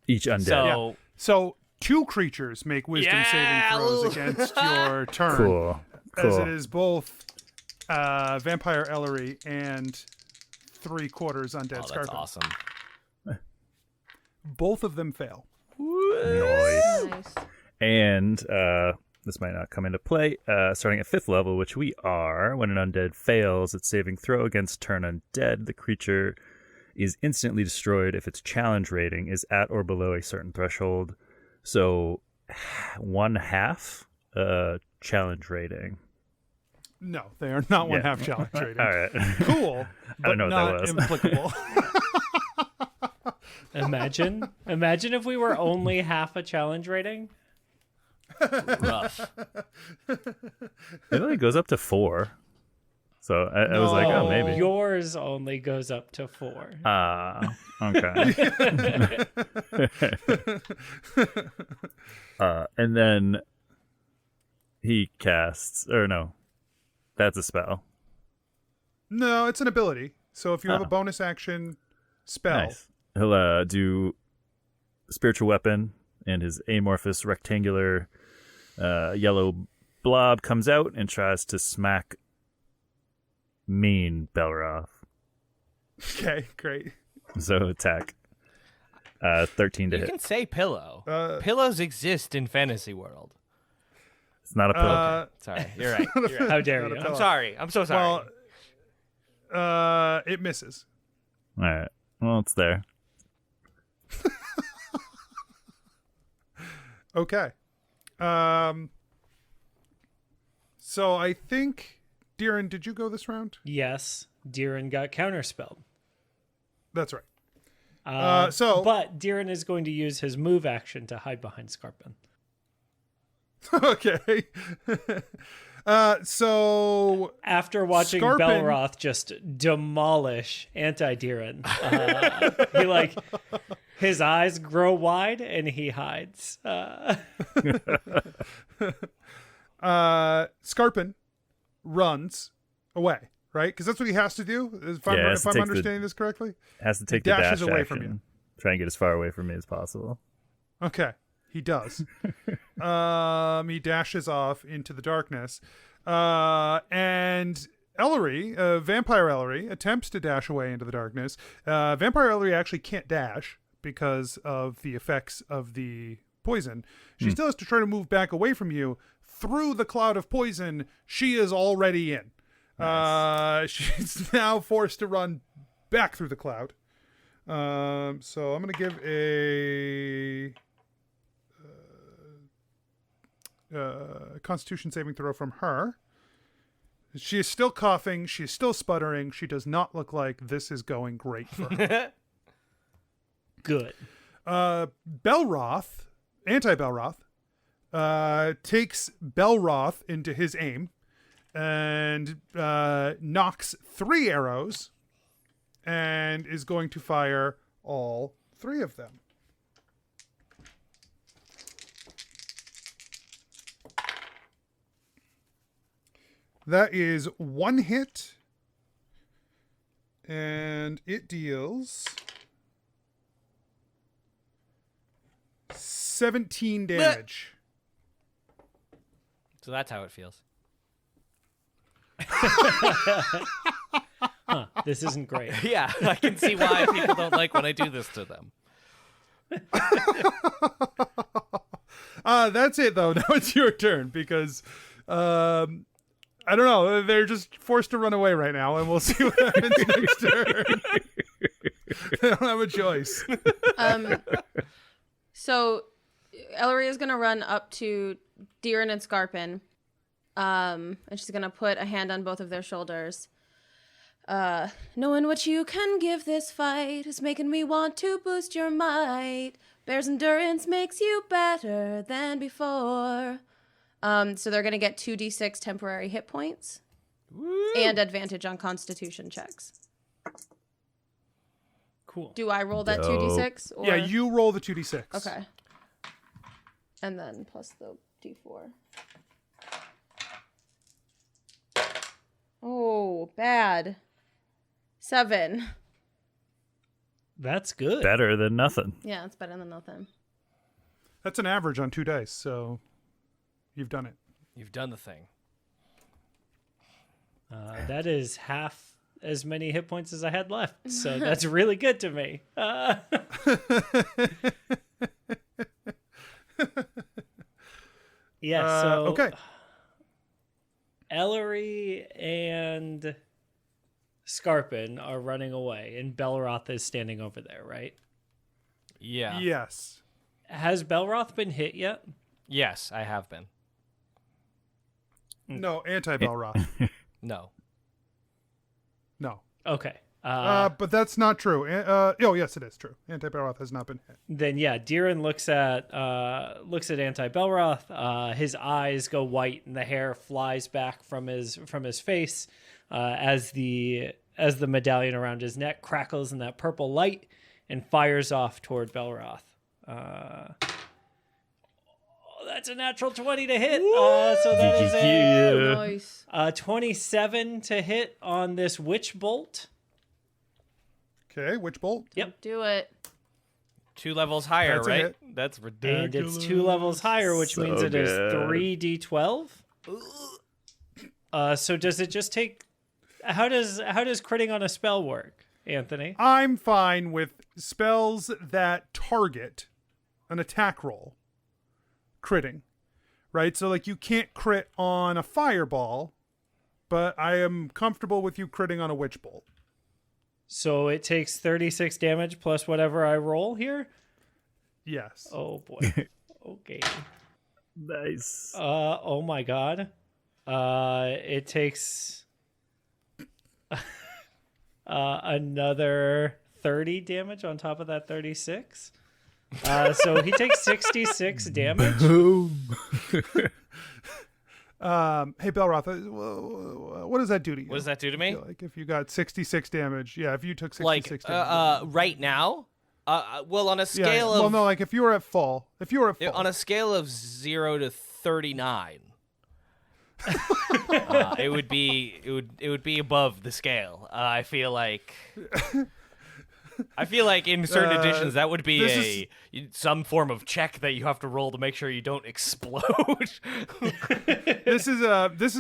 Each undead. So, So 2 creatures make wisdom saving throws against your turn. Cool. As it is both Vampire Ellery and 3/4 undead oh, that's Skarpin. awesome. Both of them fail. Nice. Nice. And this might not come into play. Starting at 5th level, which we are, when an undead fails its saving throw against turn undead, the creature is instantly destroyed if its challenge rating is at or below a certain threshold. So 1/2 challenge rating. No, they are not 1/2 challenge rating. All right. Cool, but know what not that was. applicable. Imagine if we were only half a challenge rating. Rough. It only goes up to 4. So I was like, oh, maybe. Yours only goes up to 4. Okay. And then he casts, or no, that's a spell. No, it's an ability. So if you have a bonus action spell, Nice. He'll do spiritual weapon, and his amorphous rectangular yellow blob comes out and tries to smack mean Belroth. okay, great. So attack 13 to You hit. can say pillow. Pillows exist in fantasy world. It's not a pillow. Sorry, you're right. You're right. How dare you? I'm sorry. I'm so sorry. Well, it misses. All right. Well, it's there. Okay. So I think, Deeran, did you go this round? Yes, Deeran got counterspelled. That's right. But Deeran is going to use his move action to hide behind Skarpin. Okay. So After watching Skarpin- Belroth just demolish anti-Deeran, his eyes grow wide and he hides. Skarpin runs away, right? Because that's what he has to do. If I'm understanding this correctly, Has to take He the dashes dash away action. from you. Try and get as far away from me as possible. okay, he does. He dashes off into the darkness, and Ellery, Vampire Ellery, attempts to dash away into the darkness. Vampire Ellery actually can't dash because of the effects of the poison. She still has to try to move back away from you. Through the cloud of poison she is already in. Nice. She's now forced to run back through the cloud. So I'm going to give a Constitution saving throw from her. She is still coughing. She is still sputtering. She does not look like this is going great for her. Good. Belroth, anti-Belroth, takes Belroth into his aim and knocks 3 arrows and is going to fire all 3 of them. That is 1 hit, and it deals 17 damage. So that's how it feels. This isn't great. Yeah, I can see why people don't like when I do this to them. That's it, though. Now it's your turn because I don't know. They're just forced to run away right now, and we'll see what happens next turn. They don't have a choice. So Ellery is going to run up to Deeran and Skarpin, and she's going to put a hand on both of their shoulders. Knowing what you can give this fight is making me want to boost your might. Bear's endurance makes you better than before. So they're going to get 2d6 temporary hit points. Woo! And advantage on constitution checks. Cool. Do I roll that 2d6? Or... Yeah, you roll the 2d6. Okay. And then plus the d4. Oh, bad. 7. That's good. Better than nothing. Yeah, it's better than nothing. That's an average on 2 dice, so you've done it. You've done the thing. That is half as many hit points as I had left, so that's really good to me. Yeah, so okay. Ellery and Skarpin are running away, and Belroth is standing over there, right? Yeah. Yes. Has Belroth been hit yet? Yes, I have been. No, anti-Belroth. No. No. Okay. But that's not true. Oh, yes, it is true. Anti-Belroth has not been hit. Then yeah, Deeran looks at Anti-Belroth. His eyes go white and the hair flies back from his face as the medallion around his neck crackles in that purple light and fires off toward Belroth. That's a natural 20 to hit. So that is a Nice. 27 to hit on this witch bolt. Okay, Witch Bolt. Yep. Do it. 2 levels higher, That's a right? hit. That's ridiculous. And it's 2 levels higher, which So means it is good. 3d12. So does it just take? How does critting on a spell work, Anthony? I'm fine with spells that target an attack roll critting, right? So, like, you can't crit on a fireball, but I am comfortable with you critting on a Witch Bolt. So it takes 36 damage plus whatever I roll here. Yes. Oh boy. Okay. Nice. Oh my god. It takes another 30 damage on top of that 36. So he takes 66 damage. Hey, Belroth, what does that do to you? What does that do to me? Like, if you got 66 damage, yeah, if you took 66 Like, damage. right now? Well, on a Yeah, scale well, of no, like if you were at full, on a scale of 0 to 39, it would be above the scale. I feel like in certain editions that would be some form of check that you have to roll to make sure you don't explode. This is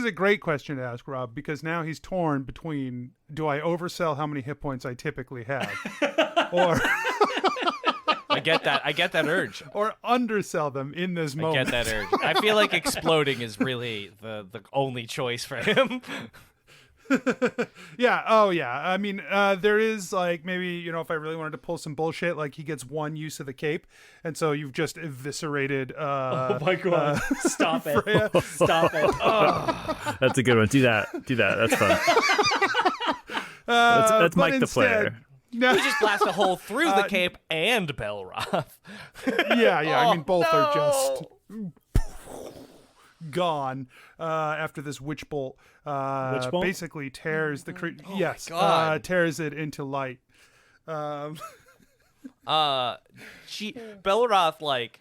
a great question to ask, Rob, because now he's torn between, do I oversell how many hit points I typically have, or I get that urge. or undersell them in this I moment. get that urge. I feel like exploding is really the only choice for him. Yeah. Oh, yeah. I mean, there is, like, maybe, if I really wanted to pull some bullshit, like, he gets one use of the cape, and so you've just eviscerated. Oh my god! Stop it! Freya. Stop it! Oh. That's a good one. Do that. That's fun. That's but Mike the instead- player. No, You just blast a hole through the cape and Belroth. yeah. I mean, both are just no. gone after this witch bolt. Witch bolt? Basically tears the God. tears it into light. Belroth, like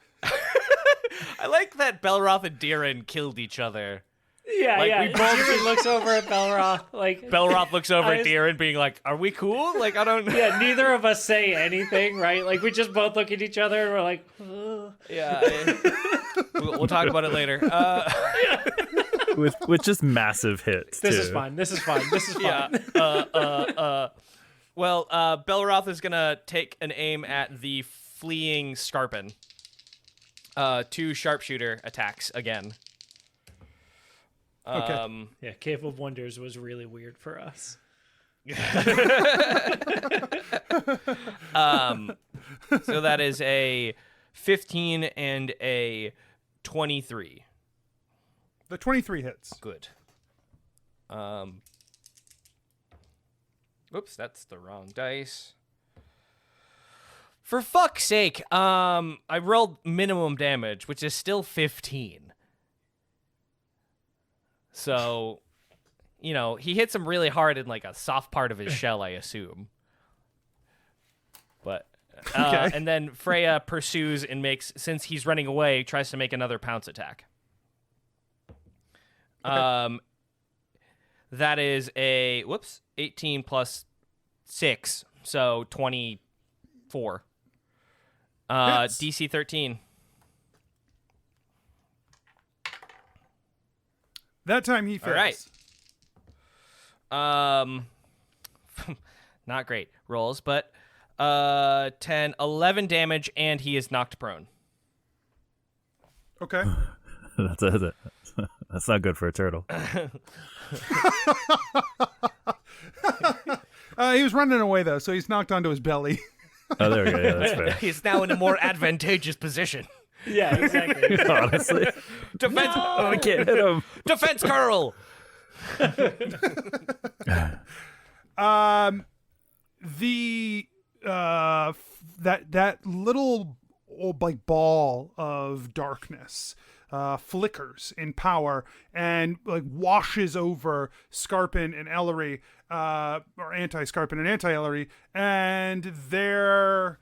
I like that Belroth and Deeran killed each other. Yeah, Like, yeah. we both Deeran looks over at Belroth like Belroth looks over I at was- Deeran being like, "Are we cool?" Like, I don't know. Yeah, neither of us say anything, right? Like we just both look at each other and we're like, ugh. Yeah. We'll talk about it later. with just massive hits. This too. is fine. This is fine. This is fine. Yeah. Well, Belroth is gonna take an aim at the fleeing Skarpin. 2 sharpshooter attacks again. Okay. Yeah, Cave of Wonders was really weird for us. So that is a 15 and a 23. The 23 hits. Good. Oops, that's the wrong dice. For fuck's sake, I rolled minimum damage, which is still 15. So, you know, he hits him really hard in like a soft part of his shell, I assume. But Okay. and then Freya pursues and makes, since he's running away, tries to make another pounce attack. Okay. That is a 18 plus 6, so 24. Hits. DC 13. That time he fails. All right. Not great rolls, but 10, 11 damage, and he is knocked prone. Okay. That's not good for a turtle. He was running away though, so he's knocked onto his belly. Oh, there we go. Yeah, that's fair. He's now in a more advantageous position. Yeah, exactly. Honestly, Defense, I can't hit him. defense curl. The that little like ball of darkness flickers in power and like washes over Skarpin and Ellery, or anti-Skarpin and anti-Ellery, and the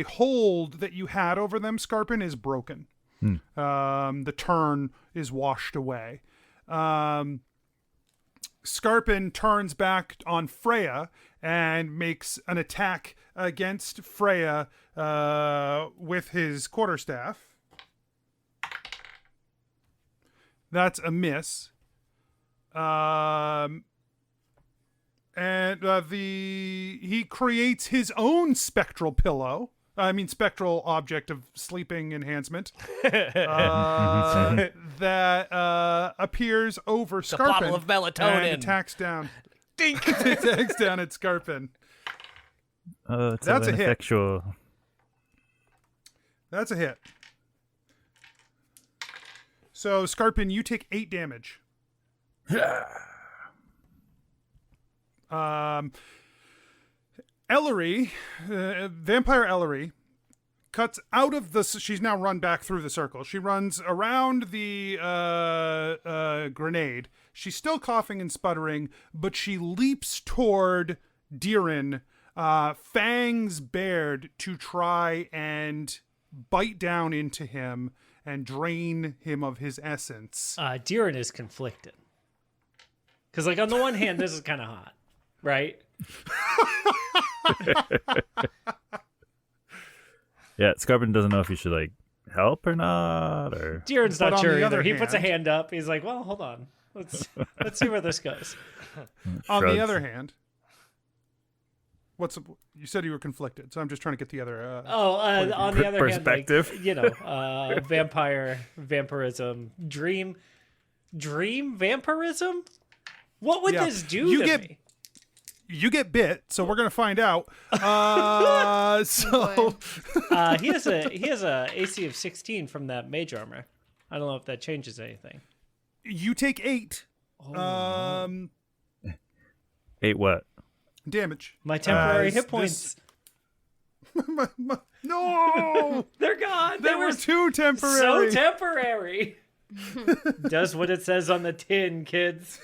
hold that you had over them, Skarpin, is broken. The turn is washed away. Skarpin turns back on Freya and makes an attack against Freya with his quarterstaff. That's a miss. And he creates his own spectral pillow. Spectral object of sleeping enhancement that appears over It's a Skarpin bottle of melatonin. and attacks down. Dink. Attacks down at Skarpin. It's That's a hit. ineffectual. That's a hit. So Skarpin, you take 8 damage. Ellery, Vampire Ellery, cuts out of the... She's now run back through the circle. She runs around the grenade. She's still coughing and sputtering, but she leaps toward Deeran, fangs bared, to try and bite down into him and drain him of his essence. Deeran is conflicted. Because, like, on the one hand, this is kind of hot, right? Yeah, Skarpin doesn't know if he should like help or not, or Deeran's But not on sure the either. other He puts a hand- hand up. He's like, well, hold on. Let's see where this goes. On the shrugs. other hand, you said you were conflicted, so I'm just trying to get the other. On the other Perspective. hand, like, vampirism, dream vampirism. What would Yeah. this do You to get- me? You get bit, so we're gonna find out. So He has a AC of 16 from that mage armor. I don't know if that changes anything. you take 8 ate what? damage. My temporary This- hit points. No, They're gone. they were too temporary. so temporary. Does what it says on the tin, kids.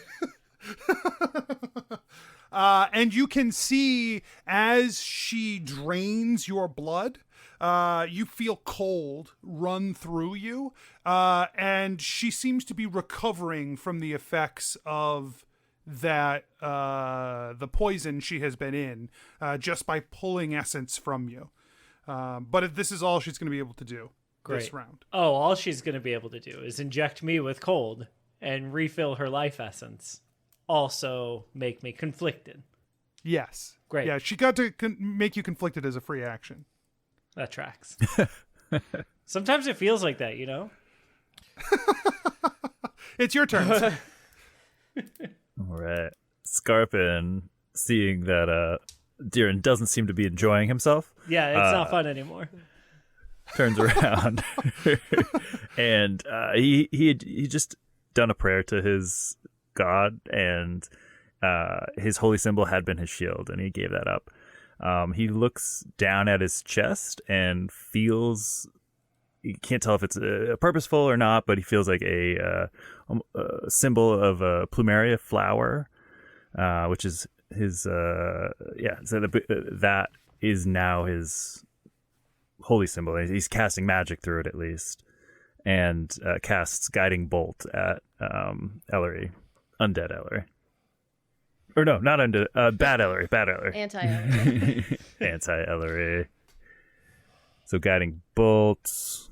And you can see as she drains your blood, you feel cold run through you, and she seems to be recovering from the effects of that the poison she has been in, just by pulling essence from you. But this is all she's going to be able to do this round. Oh, all she's going to be able to do is inject me with cold and refill her life essence. Also make me conflicted. Yes. Great. Yeah, she got to make you conflicted as a free action. That tracks. Sometimes it feels like that, you know? It's your turn. All right. Skarpin, seeing that Deeran doesn't seem to be enjoying himself, Yeah, it's not fun anymore. turns around and he just done a prayer to his god, and his holy symbol had been his shield, and he gave that up. He looks down at his chest and feels, you can't tell if it's purposeful or not, but he feels like a symbol of a plumeria flower, which is his so that is now his holy symbol. He's casting magic through it, at least, and casts guiding bolt at Ellery, undead Ellery. Or no, not undead, bad Ellery. Anti-Ellery. Anti-Ellery. So guiding bolts.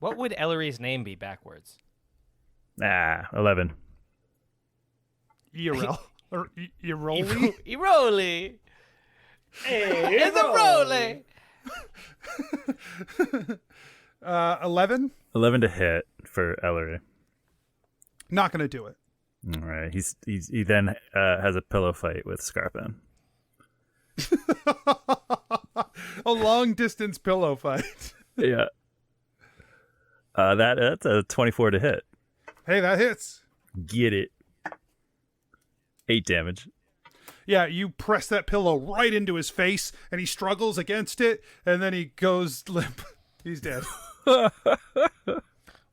What would Ellery's name be backwards? 11. Irel. Or Iroli? Iroli. Hey, It's a Roly. 11? 11 to hit for Ellery. Not going to do it. All right. He then has a pillow fight with Skarpin. A long distance pillow fight. Yeah. That's a 24 to hit. Hey, that hits. Get it. 8 damage. Yeah, you press that pillow right into his face, and he struggles against it, and then he goes limp. He's dead.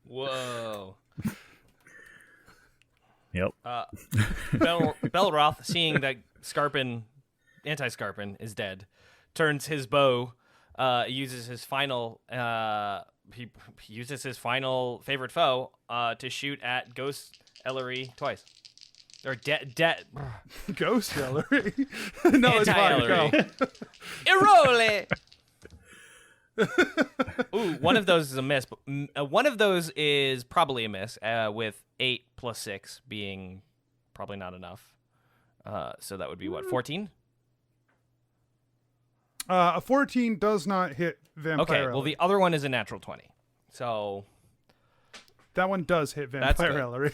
Whoa. Yep. Belroth, seeing that Anti-Skarpin is dead, turns his bow, uses his final he uses his final favorite foe to shoot at Ghost Ellery twice. Or Ghost Ellery. No, it's fine. Go. Iroli. Ooh, one of those is a miss. But one of those is probably a miss, with 8 plus 6 being probably not enough. So that would be what, 14? A 14 does not hit Vampire Okay, well, Ellery. the other one is a natural 20. So That one does hit That's Vampire good. Ellery.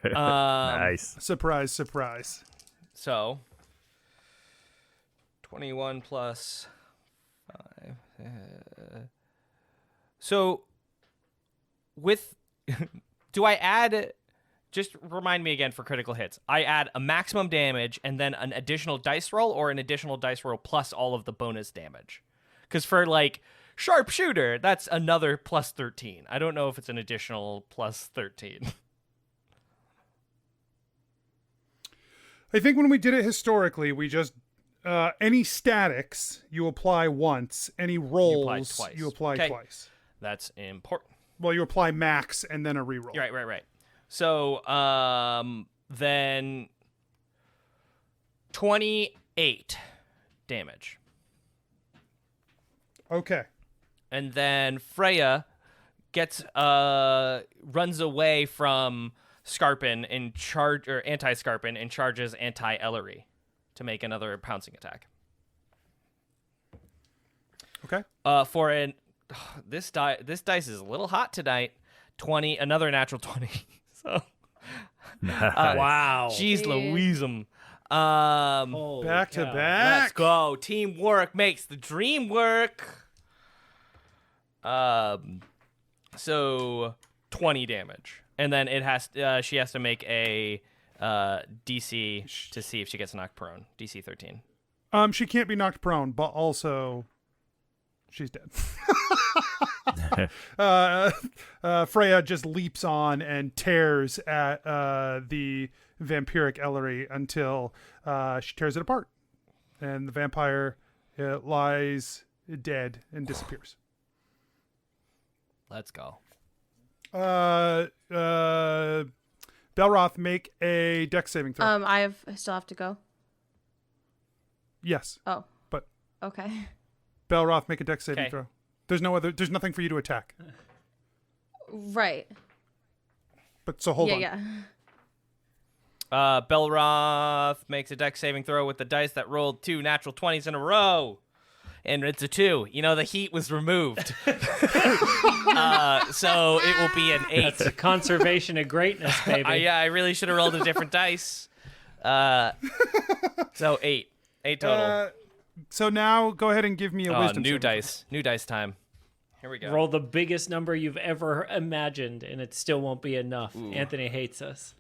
Nice. Surprise, surprise. So 21 plus 5. So with do I add, just remind me again for critical hits, I add a maximum damage and then an additional dice roll, or an additional dice roll plus all of the bonus damage? Because for like sharpshooter, that's another plus 13. I don't know if it's an additional plus 13. I think when we did it historically, we just any statics you apply once, any rolls twice. you apply Okay. twice. That's important. Well, you apply max and then a reroll. Right. So, then 28 damage. Okay. And then Freya gets runs away from Skarpin and anti-Skarpin and charges anti-Ellery to make another pouncing attack. Okay. For an this dice is a little hot tonight. 20, another natural 20. So Wow. jeez Louise. Holy Back to cow. back. Let's go. Teamwork makes the dream work. So 20 damage. And then it has she has to make a DC to see if she gets knocked prone. DC 13. She can't be knocked prone, but also she's dead. Freya just leaps on and tears at the vampiric Ellery until she tears it apart, and the vampire lies dead and disappears. Let's go. Belroth, make a dex saving throw. I still have to go. Yes, Oh, but okay. Belroth, make a dex saving Okay. throw. There's nothing for you to attack. Right. But so hold on. Yeah. Belroth makes a dex saving throw with the dice that rolled 2 natural 20s in a row. and it's a 2. You know, the heat was removed. So it will be an 8. That's a conservation of greatness, baby. Yeah, I really should have rolled a different dice. So 8. 8 total. So now go ahead and give me a wisdom. New saving dice. New dice time. Here we go. Roll the biggest number you've ever imagined, and it still won't be enough. Anthony hates us.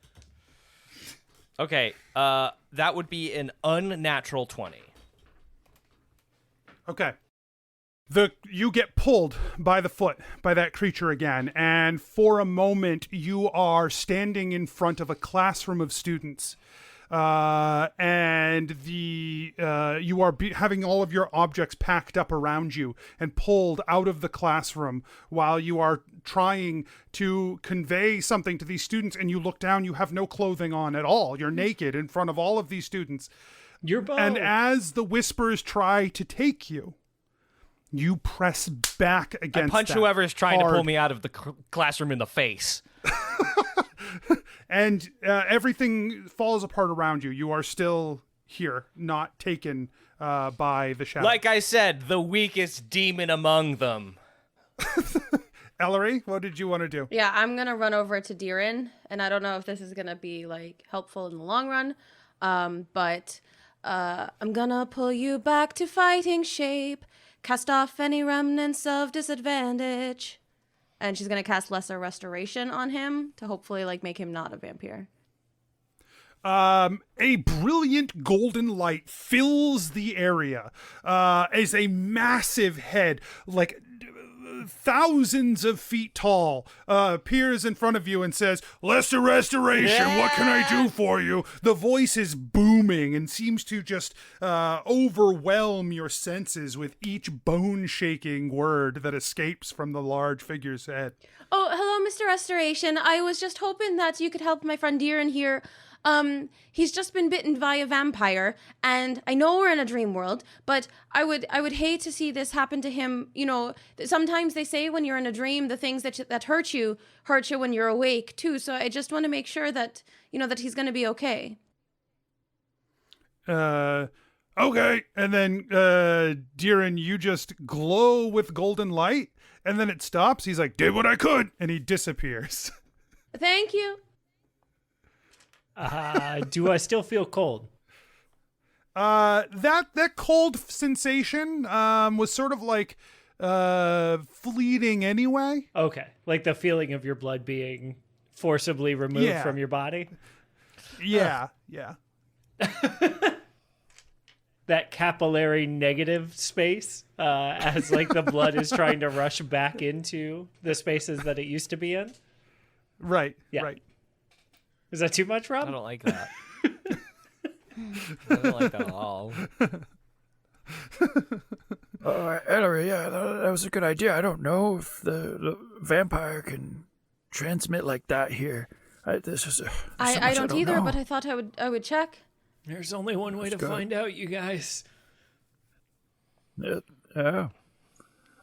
Okay, that would be an unnatural 20. Okay. You get pulled by the foot by that creature again, and for a moment you are standing in front of a classroom of students, and you are having all of your objects packed up around you and pulled out of the classroom while you are trying to convey something to these students, and you look down, you have no clothing on at all. You're naked in front of all of these students. Your bow. And as the whispers try to take you, you press back against I punch that whoever's trying hard, to pull me out of the classroom in the face. and everything falls apart around you. You are still here, not taken by the shadow. Like I said, the weakest demon among them. Ellery, what did you want to do? Yeah, I'm gonna run over to Deeran, and I don't know if this is gonna be like helpful in the long run, but I'm gonna pull you back to fighting shape, cast off any remnants of disadvantage, and she's gonna cast Lesser Restoration on him to hopefully like make him not a vampire. A brilliant golden light fills the area as a massive head, like thousands of feet tall, appears in front of you and says, "Lesser Restoration, what can I do for you?" The voice is booming and seems to just overwhelm your senses with each bone-shaking word that escapes from the large figure's head. Oh, hello, Mr. Restoration. I was just hoping that you could help my friend Deeran here. He's just been bitten by a vampire, and I know we're in a dream world, but I would hate to see this happen to him. You know, sometimes they say when you're in a dream, the things that hurt you when you're awake too. So I just want to make sure that, you know, that he's going to be okay. Okay. And then, Deeran, you just glow with golden light, and then it stops. He's like, "Did what I could," and he disappears. Thank you. Do I still feel cold? That cold sensation was sort of like fleeting anyway. Okay. Like the feeling of your blood being forcibly removed from your body? Yeah. That capillary negative space, as like the blood is trying to rush back into the spaces that it used to be in? Right. Yeah. Right. Is that too much, Rob? I don't like that. I don't like that at all. Ellery, yeah, that was a good idea. I don't know if the vampire can transmit like that here. I don't either, but I thought I would check. There's only one way to find out, you guys. Yeah.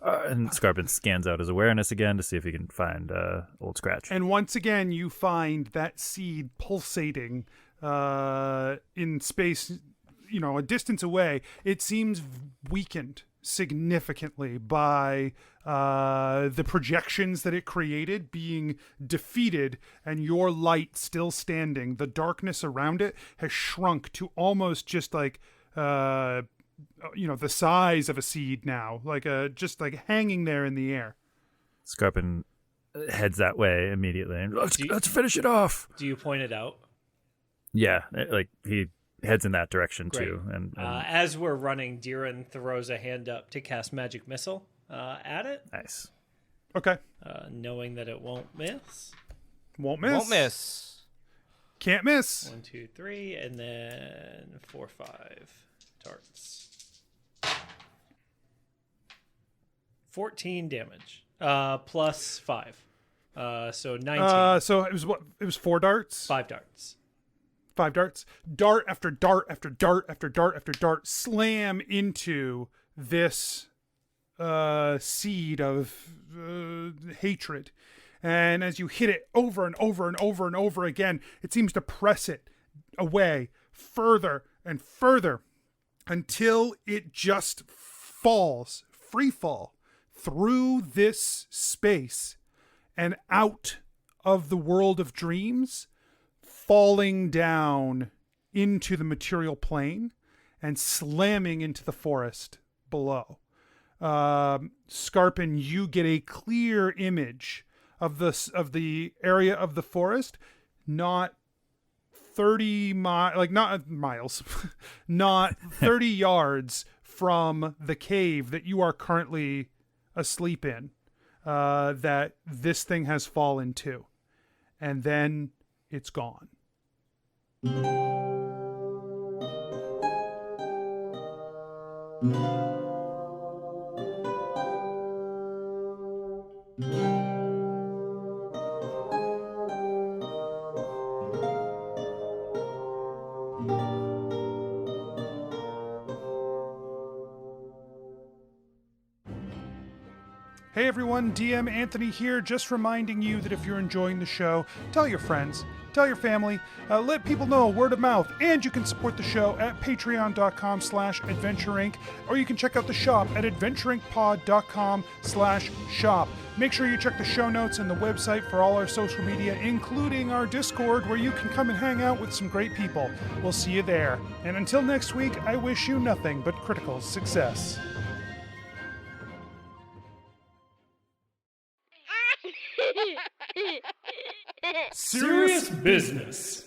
And Skarpin scans out his awareness again to see if he can find Old Scratch. And once again, you find that seed pulsating in space, you know, a distance away. It seems weakened significantly by the projections that it created being defeated, and your light still standing. The darkness around it has shrunk to almost just like the size of a seed now, like just like hanging there in the air. Skarpin heads that way immediately. Let's finish it off. Do you point it out? Yeah, like he heads in that direction Great. too. And as we're running, Deeran throws a hand up to cast Magic Missile at it. nice. Okay. Knowing that it won't miss. Won't miss. Won't miss. Can't miss. 1, 2, 3, and then 4, 5 darts. 14 damage. Plus 5. So 19. So it was what? It was 4 darts. 5 darts. 5 darts. Dart after dart after dart after dart after dart slam into this seed of hatred. And as you hit it over and over and over and over again, it seems to press it away further and further until it just falls, free fall, through this space and out of the world of dreams, falling down into the material plane and slamming into the forest below. Skarpin, you get a clear image of the area of the forest, not 30 miles, not 30 yards from the cave that you are currently asleep in, that this thing has fallen to. And then it's gone. Hey everyone, DM Anthony here, just reminding you that if you're enjoying the show, tell your friends, tell your family, let people know, word of mouth, and you can support the show at patreon.com/adventureinc, or you can check out the shop at adventureincpod.com/shop. Make sure you check the show notes and the website for all our social media, including our Discord, where you can come and hang out with some great people. We'll see you there. And until next week, I wish you nothing but critical success. Serious business.